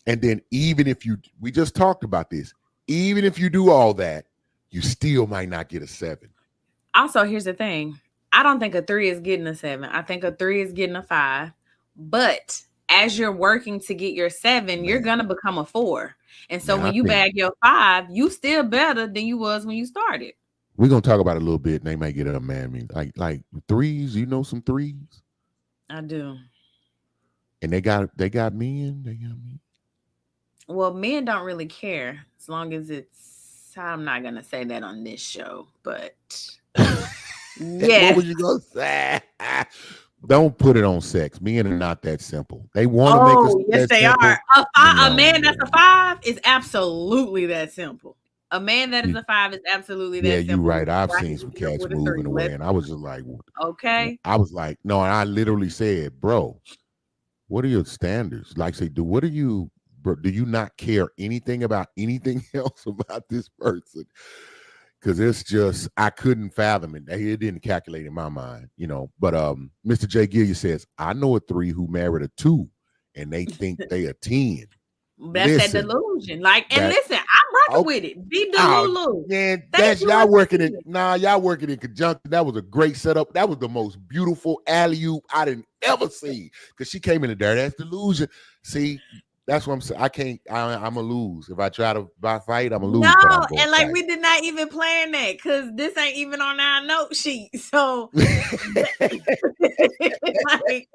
And then even if we just talked about this, even if you do all that, you still might not get a 7. Also, here's the thing. I don't think a 3 is getting a 7. I think a 3 is getting a 5. But as you're working to get your 7, you're going to become a 4. And so when you bag your 5, you still better than you was when you started. We're going to talk about it a little bit, and they might get up mad at me. Like 3s, some 3s? I do. And they got men? Well, men don't really care as long as I'm not going to say that on this show, but yeah. What was you going to say? Don't put it on sex. Men are not that simple. They want to make us. Yes, they simple. Are. A man that's a 5 is absolutely that simple. A man that is a 5 is absolutely that simple. Yeah, you're right. I've seen some cats moving away, and I was just like, okay. I was like, no, and I literally said, bro, what are your standards? Like, say, do you not care anything about anything else about this person? Because it's just, I couldn't fathom it. It didn't calculate in my mind, But Mr. J. Gilliard says, I know a 3 who married a 2, and they think they a 10. That's that delusion. Listen, I'm rocking with it. Be delulu. Man, that's y'all working it. Nah, y'all working in conjunction. That was a great setup. That was the most beautiful alley-oop I didn't ever see. Because she came in there. That's delusion. See, That's what I'm saying. I can't. I'm gonna lose if I try to fight. I'm gonna No, lose, but I'm gonna and like fight. we did not even plan that because this ain't even on our note sheet. So, like,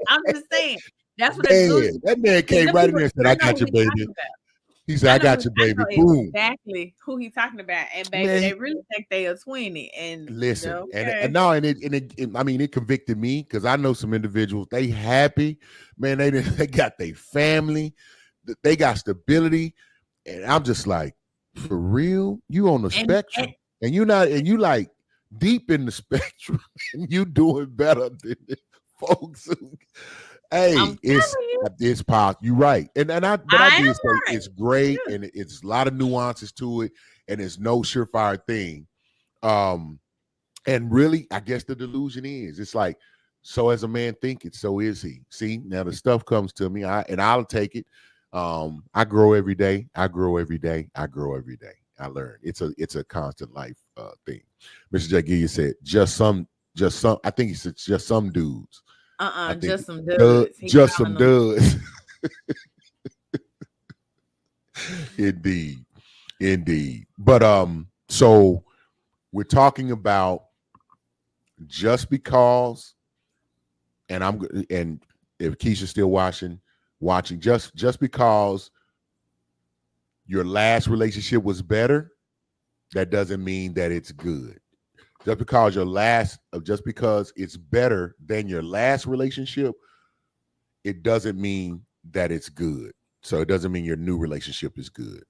I'm just saying that's what a delusion. Man, that man Because came right in there and said, I "I know got who you, he's talking baby." about. He said, "I got you, I baby." know Boom. exactly who he's talking about, and baby, Man, they really think they are 20. And listen, and okay, no, I mean, it convicted me because I know some individuals. They happy, man. They got their family, they got stability, and I'm just like, for real, you on the and spectrum, and you not, and you like deep in the spectrum, and you doing better than the folks. I'm Hey, telling you, it's pop. You're right, but I I did am say right. it's great, Yeah. and it's a lot of nuances to it, and it's no surefire thing. Um, and really, I guess the delusion is it's like, so as a man thinketh, so is he. See, now the stuff comes to me, I'll take it. I grow every day. I grow every day. I grow every day. I learn. It's a constant life thing. Mr. Jagilia said, just some. I think he said just some dudes. I think Just some dudes. He just calling some them. dudes. Indeed, indeed. But so we're talking about just because, and if Keisha's still watching, just because your last relationship was better, that doesn't mean that it's good. Just because it's better than your last relationship, it doesn't mean that it's good. So it doesn't mean your new relationship is good.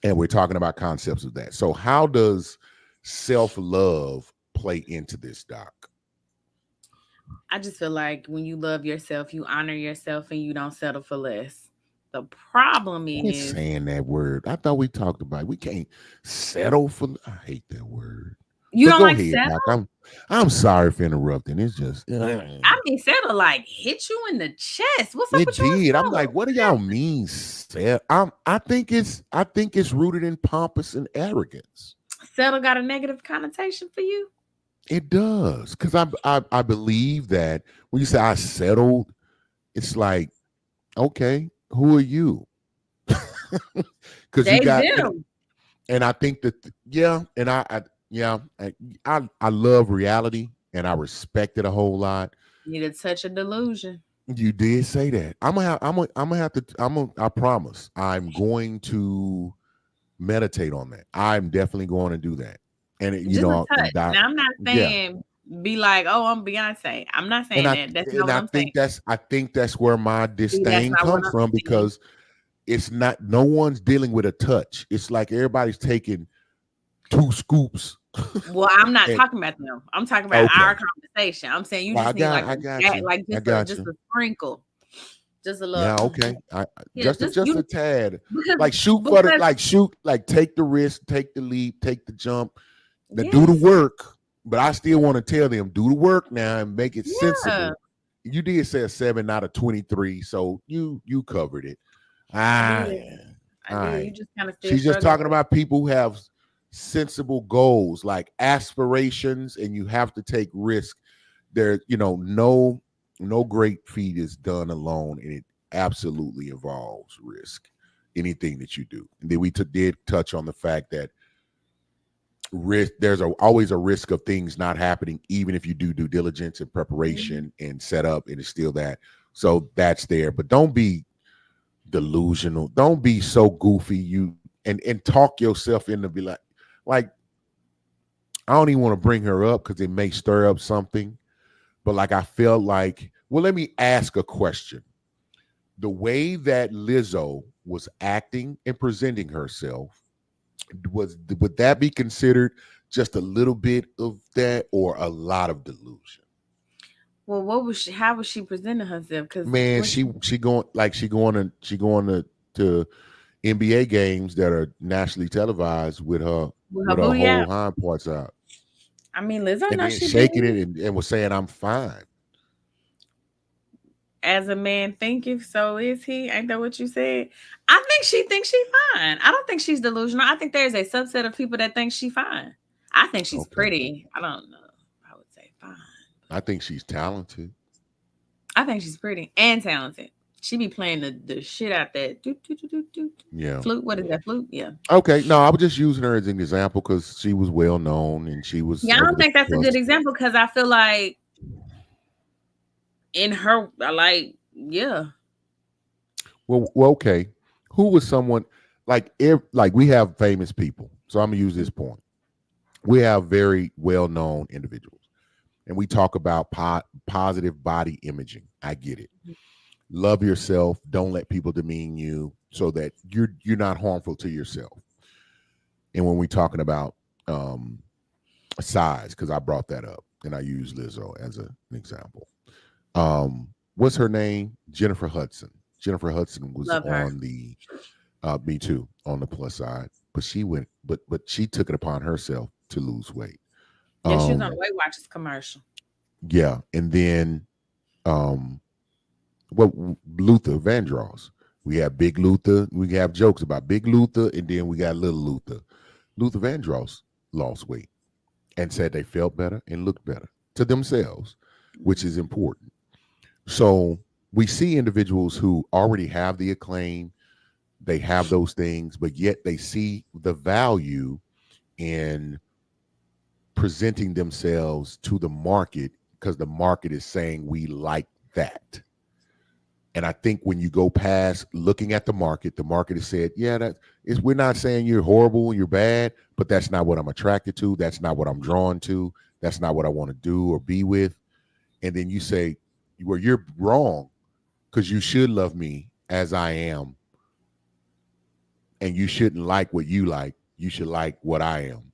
And we're talking about concepts of that. So how does self-love play into this, Doc? I just feel like when you love yourself, you honor yourself, and you don't settle for less. The problem Quit is saying that word. I thought we talked about it. We can't settle for. I hate that word. you But don't go like ahead, settle. Doc. I'm sorry for interrupting. It's just I mean, settle like hit you in the chest. What's up it with you and did. I'm like, settle? what do y'all mean, Seth? I think it's rooted in pompous and arrogance. Settle got a negative connotation for you? It does. Because I believe that when you say I settled, it's like, okay, who are you? Because you They got do. and I think that yeah, and I love reality and I respect it a whole lot. Need a touch of delusion. You did say that. I'm gonna have to I promise I'm going to meditate on that. I'm definitely going to do that. And Just a touch. and that, Now I'm not yeah. saying be like, oh, I'm Beyonce. I'm not And saying that. That's not and what I I'm saying. think that's where my See, that's disdain not what comes I'm from saying. because it's not no one's dealing with a touch. It's like everybody's taking 2 scoops. Well, I'm not And talking about them. I'm talking about our okay. conversation. I'm saying you Well, just need like I got you. like I just got a you. sprinkle, just a little. Yeah, okay. Yeah, just Just you a tad. because Like shoot for the like shoot, like take the risk, take the leap, take the jump. Now do the yes, work. But I still want to tell them, do the work now and make it yeah, sensible. You did say a 7 out of 23, so you covered it. I Ah, did, yeah. I All did. You right. just kind of still She's just struggling talking with. about people who have sensible goals, like aspirations, and you have to take risk. There, no great feat is done alone, and it absolutely involves risk. Anything that you do, and then we did touch on the fact that risk. There's always a risk of things not happening, even if you do due diligence and Mhm. preparation and set up, and it's still that. So that's there, but don't be delusional. Don't be so goofy. And talk yourself into be like I don't even want to bring her up because it may stir up something. But like I felt like, well, let me ask a question. The way that Lizzo was acting and presenting herself, would that be considered just a little bit of that or a lot of delusion? Well, what was she? How was she presenting herself? Because Man, what she she going to NBA games that are nationally televised with her with her booty whole out. hind parts out, I mean, Lizzo and knows then she shaking big. it and was saying I'm fine. As a man thinketh, so is he. Ain't that what you said? I think she thinks she fine. I don't think she's delusional. I think there's a subset of people that think she fine. I think she's Okay, pretty. I don't know. I would say fine. I think she's talented. I think she's pretty and talented. She be playing the shit out that Yeah. flute. What is that flute? Yeah. Okay. No, I was just using her as an example because she was well known and she was Yeah, I over don't the think that's a good plus. example because I feel like in her, like, yeah. Well, okay. Who was someone like if like we have famous people? So I'm gonna use this point. We have very well known individuals, and we talk about positive body imaging. I get it. Love yourself. Don't let people demean you, so that you're not harmful to yourself. And when we're talking about size, because I brought that up, and I use Lizzo as an example. What's her name? Jennifer Hudson. Jennifer Hudson was Love her. on the me too, on the plus side, but she went, but she took it upon herself to lose weight. Yeah, she was on the Weight Watchers commercial. Yeah, and then what Luther Vandross. We have Big Luther. We have jokes about Big Luther, and then we got Little Luther. Luther Vandross lost weight and said they felt better and looked better to themselves, which is important. So we see individuals who already have the acclaim, they have those things, but yet they see the value in presenting themselves to the market because the market is saying we like that. And I think when you go past looking at the market has said, yeah, that is, we're not saying you're horrible and you're bad, but that's not what I'm attracted to. That's not what I'm drawn to. That's not what I want to do or be with. And then you say, well, you're wrong because you should love me as I am. And you shouldn't like what you like. You should like what I am.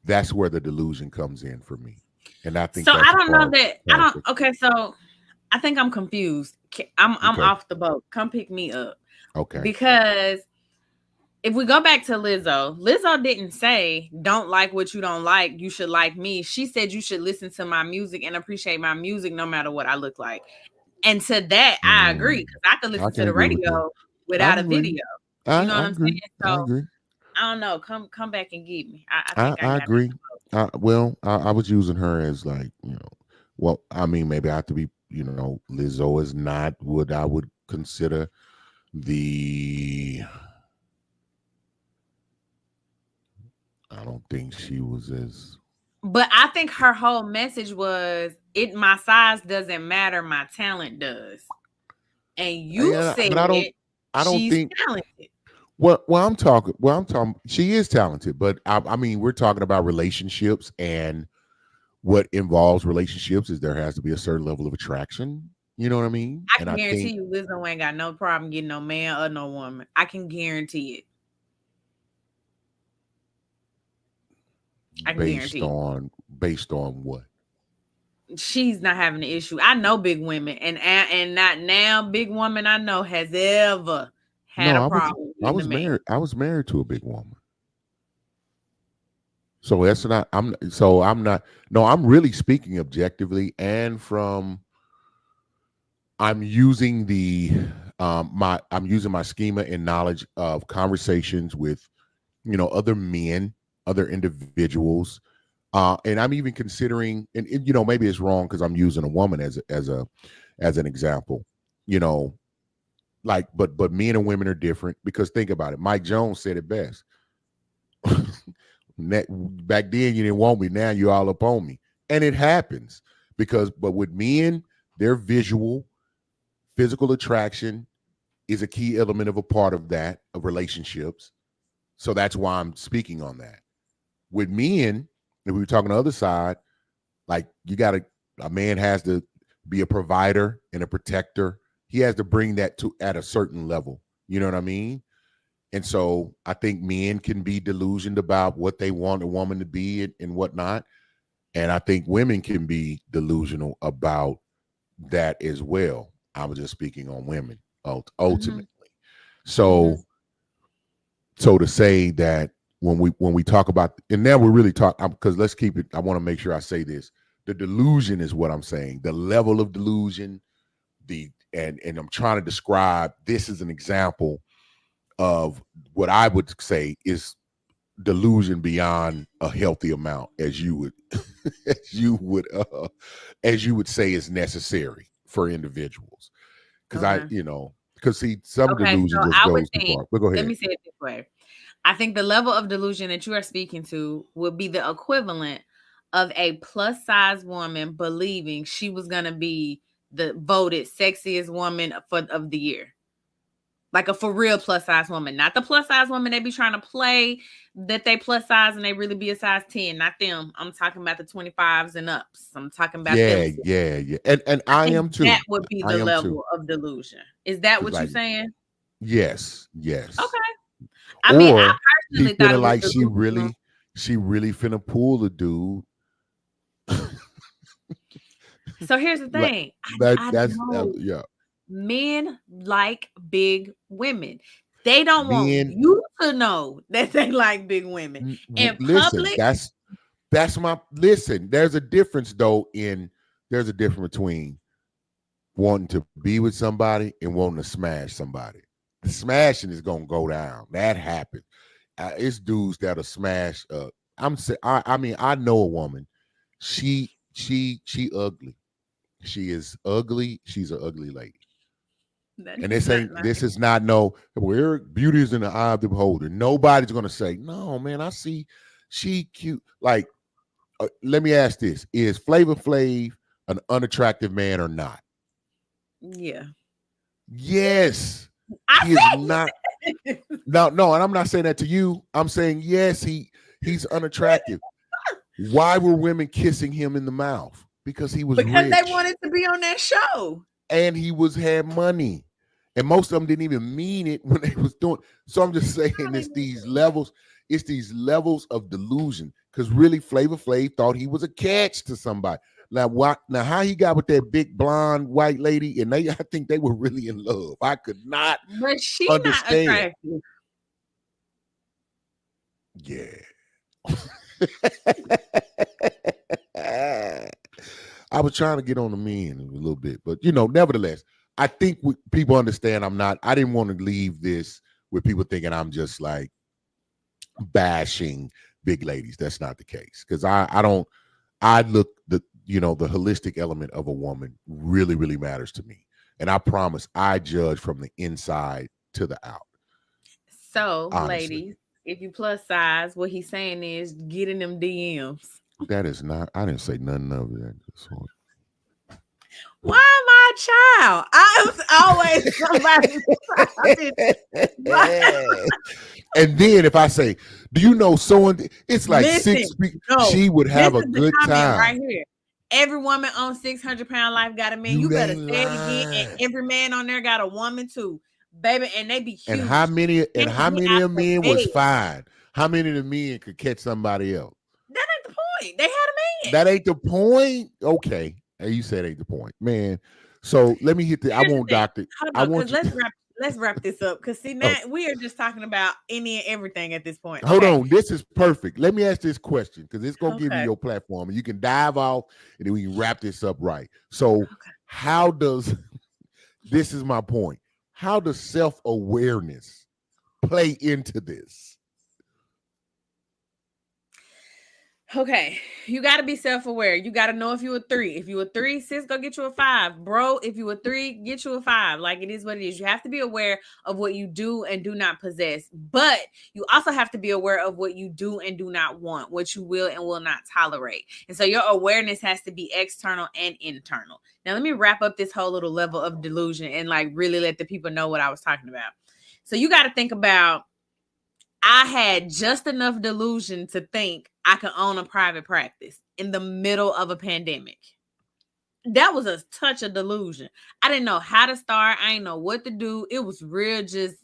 That's where the delusion comes in for me. And I think so. that's I don't know that. I don't. perfect. Okay, so I think I'm confused. I'm Okay. off the boat. Come pick me up. Okay. Because if we go back to Lizzo didn't say don't like what you don't like. You should like me. She said you should listen to my music and appreciate my music no matter what I look like. And to that, I agree because I could listen to the radio without a video. You know what I'm saying? So I agree. I don't know. Come back and get me. I think I got agree. I was using her as like, well, I mean, maybe I have to be, Lizzo is not what I would consider I don't think she was as. But I think her whole message was my size doesn't matter, my talent does. And you said but I don't she's think talented. Well, I'm talking. She is talented, but I mean, we're talking about relationships, and what involves relationships is there has to be a certain level of attraction. You know what I mean? I can guarantee you, Lizzo ain't got no problem getting no man or no woman. I can guarantee it. I can guarantee. Based on what? She's not having an issue. I know big women, and not now big woman I know has ever had a problem. I was married. I was married to a big woman. So that's not. I'm not. No, I'm really speaking objectively, and from. I'm using I'm using my schema and knowledge of conversations with, other men, other individuals, and I'm even considering, and maybe it's wrong because I'm using a woman as an example, like, but men and women are different because think about it. Mike Jones said it best. Back then you didn't want me, now you're all up on me, and it happens but with men, they're visual. Physical attraction is a key element of a part of that, of relationships. So that's why I'm speaking on that. With men, if we were talking the other side, like a man has to be a provider and a protector. He has to bring that at a certain level. You know what I mean? And so I think men can be delusioned about what they want a woman to be and whatnot. And I think women can be delusional about that as well. I was just speaking on women ultimately. So to say that when we talk about, and now we're really talking, because let's keep it, I want to make sure I say this. The delusion is what I'm saying. The level of delusion, and I'm trying to describe, this is an example of what I would say is delusion beyond a healthy amount, as you would as you would say is necessary for individuals. Because Okay. because see, some Okay. delusion So just I would goes too think, far. But go let ahead. me say it this way. I think the level of delusion that you are speaking to would be the equivalent of a plus size woman believing she was going to be the voted sexiest woman of the year. Like a for real plus size woman, not the plus size woman they be trying to play that they plus size and they really be a size 10, not them. I'm talking about the 25s and ups. I'm talking about them. Yeah. And I I think am that too. would be I the am too. level of delusion. Is that Cause what you're like, saying? yes. Okay. I mean, I Or she personally thought feeling it was like delusional. she really finna pull the dude. So here's the Like thing. I that's know yeah. men like big women. They don't want Men, you to know that they like big women. In listen, public, that's my listen. There's a difference though there's a difference between wanting to be with somebody and wanting to smash somebody. The smashing is gonna go down. That happens. It's dudes that'll smash. I mean, I know a woman. She ugly. She is ugly. She's an ugly lady. that And is not nice. this is not no where beauty is in the eye of the beholder. Nobody's gonna say, no, man, I see she cute. Like, let me ask this: is Flavor Flav an unattractive man or not? Yeah. Yes, he is I not. see. No, and I'm not saying that to you. I'm saying yes, he's unattractive. Why were women kissing him in the mouth? Because he was Because they rich wanted to be on that show. and he had money. And most of them didn't even mean it when they was doing. So I'm just saying it's these levels of delusion. Because really, Flavor Flav thought he was a catch to somebody. Now how he got with that big blonde white lady, and I think they were really in love. I could not But she not understand. attractive. Yeah. I was trying to get on the men a little bit, but nevertheless, I think people understand I didn't want to leave this with people thinking I'm just like bashing big ladies. That's not the case. Because I look the holistic element of a woman really, really matters to me. And I promise I judge from the inside to the out. So, Honestly. ladies, if you plus size, what he's saying is get in them DMs. That is not, I didn't say nothing of that. Why am I a child? I am always somebody. And then if I say, do you know someone? It's like Listen, 6 people. She would have a good time. Right here. Every woman on 600 Pound Life got a man. You better say it again. And every man on there got a woman too, baby. And they be huge. And how many of men was fine? How many of the men could catch somebody else? That ain't the point. They had a man. That ain't the point. Okay, you said ain't the point, man. So let me hit I won't doctor. I want you. Let's wrap this up because see now we are just talking about any and everything at this point. Hold on, this is perfect. Let me ask this question because it's gonna give you Okay. your platform and you can dive off and then we can wrap this up right. So how does this is my point? How does self-awareness play into this? Okay, you got to be self-aware. You got to know if you a 3. If you a 3, sis, go get you a 5. Bro, if you a 3, get you a 5. Like, it is what it is. You have to be aware of what you do and do not possess. But you also have to be aware of what you do and do not want, what you will and will not tolerate. And so your awareness has to be external and internal. Now, let me wrap up this whole little level of delusion and like really let the people know what I was talking about. So you got to think about, I had just enough delusion to think I could own a private practice in the middle of a pandemic. That was a touch of delusion. I didn't know how to start. I didn't know what to do. It was real just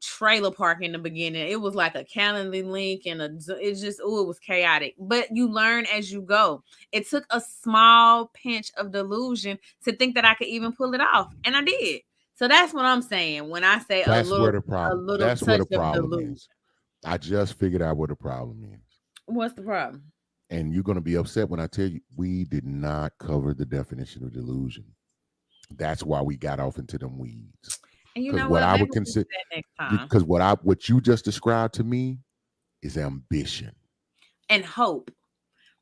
trailer park in the beginning. It was like a Calendly link and it was chaotic. But you learn as you go. It took a small pinch of delusion to think that I could even pull it off. And I did. So that's what I'm saying when I say That's a little That's touch where the of problem delusion. is. I just figured out what the problem is. What's the problem? And you're going to be upset when I tell you we did not cover the definition of delusion. That's why we got off into them weeds. And you know what? I would consider next time. Because what you just described to me is ambition and hope.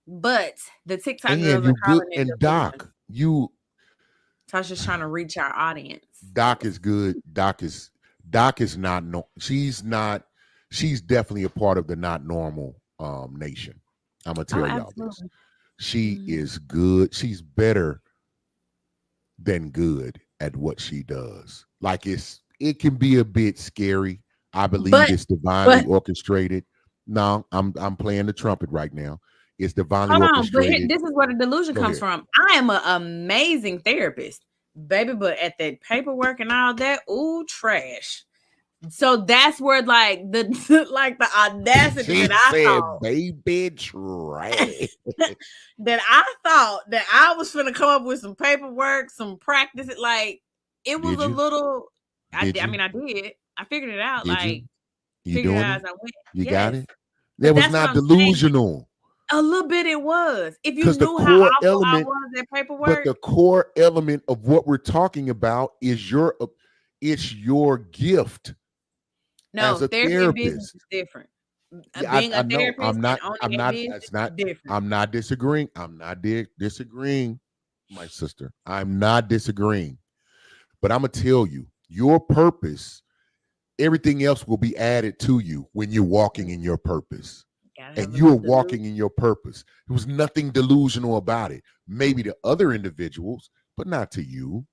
But the TikTok and girls you are calling good. And Doc, So I was just trying to reach our audience. Doc is good. Doc is not no. She's definitely a part of the not normal nation. I'm gonna tell y'all this. She is good. She's better than good at what she does. Like it can be a bit scary. I believe it's divinely orchestrated. No, I'm playing the trumpet right now. It's divinely orchestrated. But this is where the delusion comes from. I am an amazing therapist, baby, but at that paperwork and all that, ooh, trash. So that's where like the audacity that I thought, baby, trash. that I thought that I was gonna come up with some paperwork, some practice. Like it was a little. I did. I figured it out. You doing it as I went. You got it. That was not delusional. A little bit it was. If you knew how awful I was at paperwork. But the core element of what we're talking about is your gift. No, as a therapist is different. Being a therapist, I'm not disagreeing. Disagreeing, my sister. I'm not disagreeing. But I'm gonna tell you, your purpose, everything else will be added to you when you're walking in your purpose. And you were walking in your purpose. There was nothing delusional about it. Maybe to other individuals, but not to you.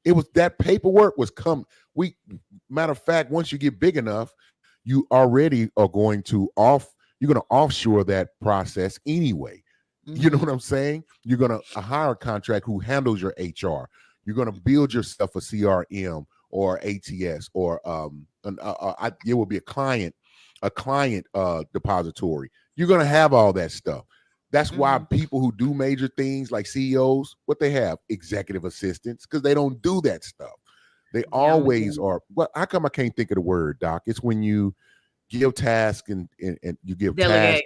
It was that paperwork was matter of fact, once you get big enough, you already are going to offshore that process anyway. Mm-hmm. You know what I'm saying? You're going to hire a contract who handles your HR. You're going to build yourself a CRM or ATS or it will be a client depository. You're going to have all that stuff. That's why people who do major things like CEOs, what they have, executive assistants, because they don't do that stuff. They always are. Well, how come I can't think of the word, Doc? It's when you give tasks and you give tasks.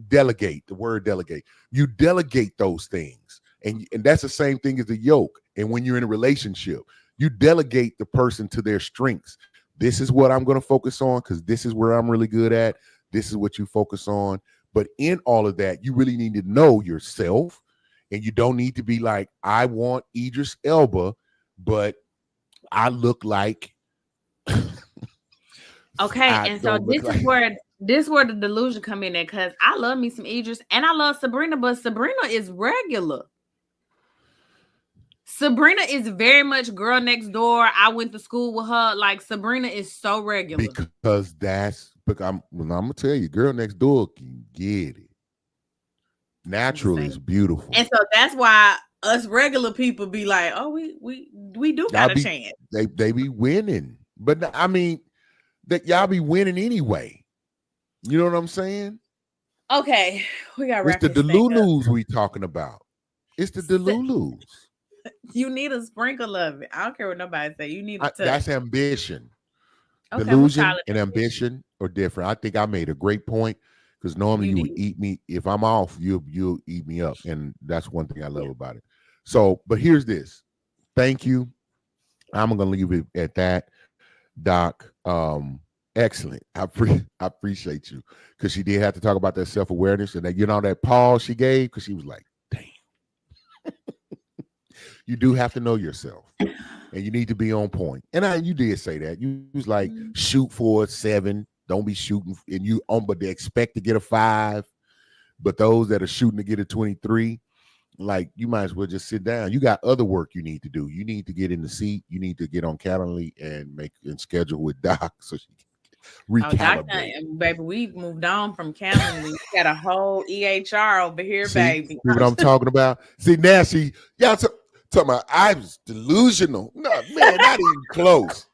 Delegate. The word delegate. You delegate those things. And that's the same thing as the yoke. And when you're in a relationship, you delegate the person to their strengths. This is what I'm going to focus on because this is where I'm really good at. This is what you focus on. But in all of that, you really need to know yourself. And you don't need to be like, I want Idris Elba, but I look like. Okay. And so this is where the delusion come in there because I love me some Idris and I love Sabrina, but Sabrina is regular. Sabrina is very much girl next door. I went to school with her. Like Sabrina is so regular. Because I'm gonna tell you, girl next door can get it. Natural is beautiful. And so that's why us regular people be like, oh, we do got a chance. They be winning. But I mean, that y'all be winning anyway. You know what I'm saying? Okay. We got It's the Delulus we talking about. It's the Delulus. You need a sprinkle of it. I don't care what nobody say. You need a touch. That's ambition. Okay, delusion and ambition are different. I think I made a great point because normally you would eat me. If I'm off, you'll eat me up. And that's one thing I love about it. So, but here's this. Thank you. I'm going to leave it at that. Doc, excellent. I appreciate you because she did have to talk about that self-awareness and that, that pause she gave because she was like, damn. You do have to know yourself and you need to be on point. And you did say that. You was like, shoot for a 7. Don't be shooting. And but they expect to get a 5. But those that are shooting to get a 23, like you might as well just sit down. You got other work you need to do. You need to get in the seat. You need to get on Calendly and schedule with Doc so she can recalibrate. Baby, we've moved on from Calendly. We got a whole EHR over here, baby. See what I'm talking about? See, now y'all talking about I was delusional. No, man, not even close.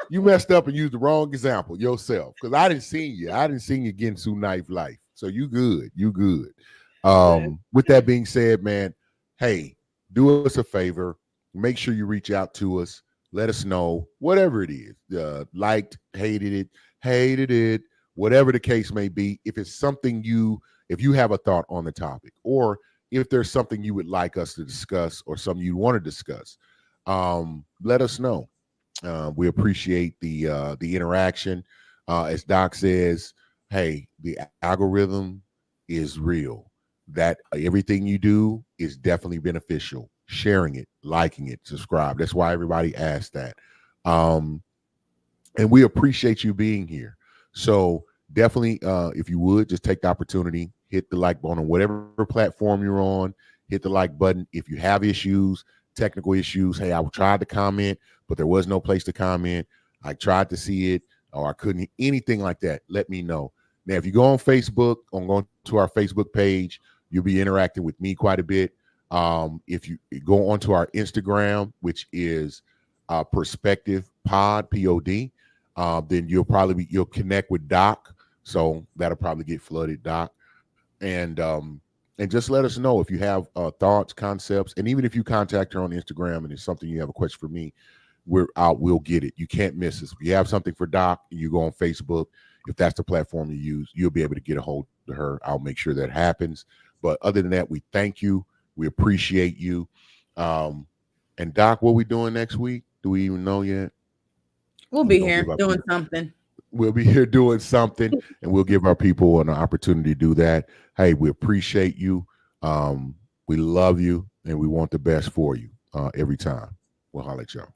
You messed up and used the wrong example yourself because I didn't see you. I didn't see you getting through life. So you good. You good. With that being said, man, hey, do us a favor. Make sure you reach out to us. Let us know whatever it is. Liked, hated it, whatever the case may be. If it's something if you have a thought on the topic, or if there's something you would like us to discuss or something you want to discuss, let us know. We appreciate the interaction. As Doc says, hey, the algorithm is real. That everything you do is definitely beneficial. sharing it, liking it, subscribe. That's why everybody asked that. And we appreciate you being here. So definitely, if you would, just take the opportunity, hit the like button on whatever platform you're on, hit the like button. If you have issues, technical issues, hey, I tried to comment, but there was no place to comment. I tried to see it, or I couldn't, anything like that, let me know. Now, if you go on Facebook, on going to our Facebook page, you'll be interacting with me quite a bit. If you go onto our Instagram, which is Perspective Pod, POD, then you'll connect with Doc. So that'll probably get flooded, Doc. And just let us know if you have thoughts, concepts, and even if you contact her on Instagram and it's something you have a question for me, we'll get it. You can't miss us. If you have something for Doc, you go on Facebook. If that's the platform you use, you'll be able to get a hold of her. I'll make sure that happens. But other than that, we thank you. We appreciate you. And Doc, what we doing next week? Do we even know yet? We'll be here doing something. We'll be here doing something, and we'll give our people an opportunity to do that. Hey, we appreciate you. We love you, and we want the best for you every time. We'll holler at y'all.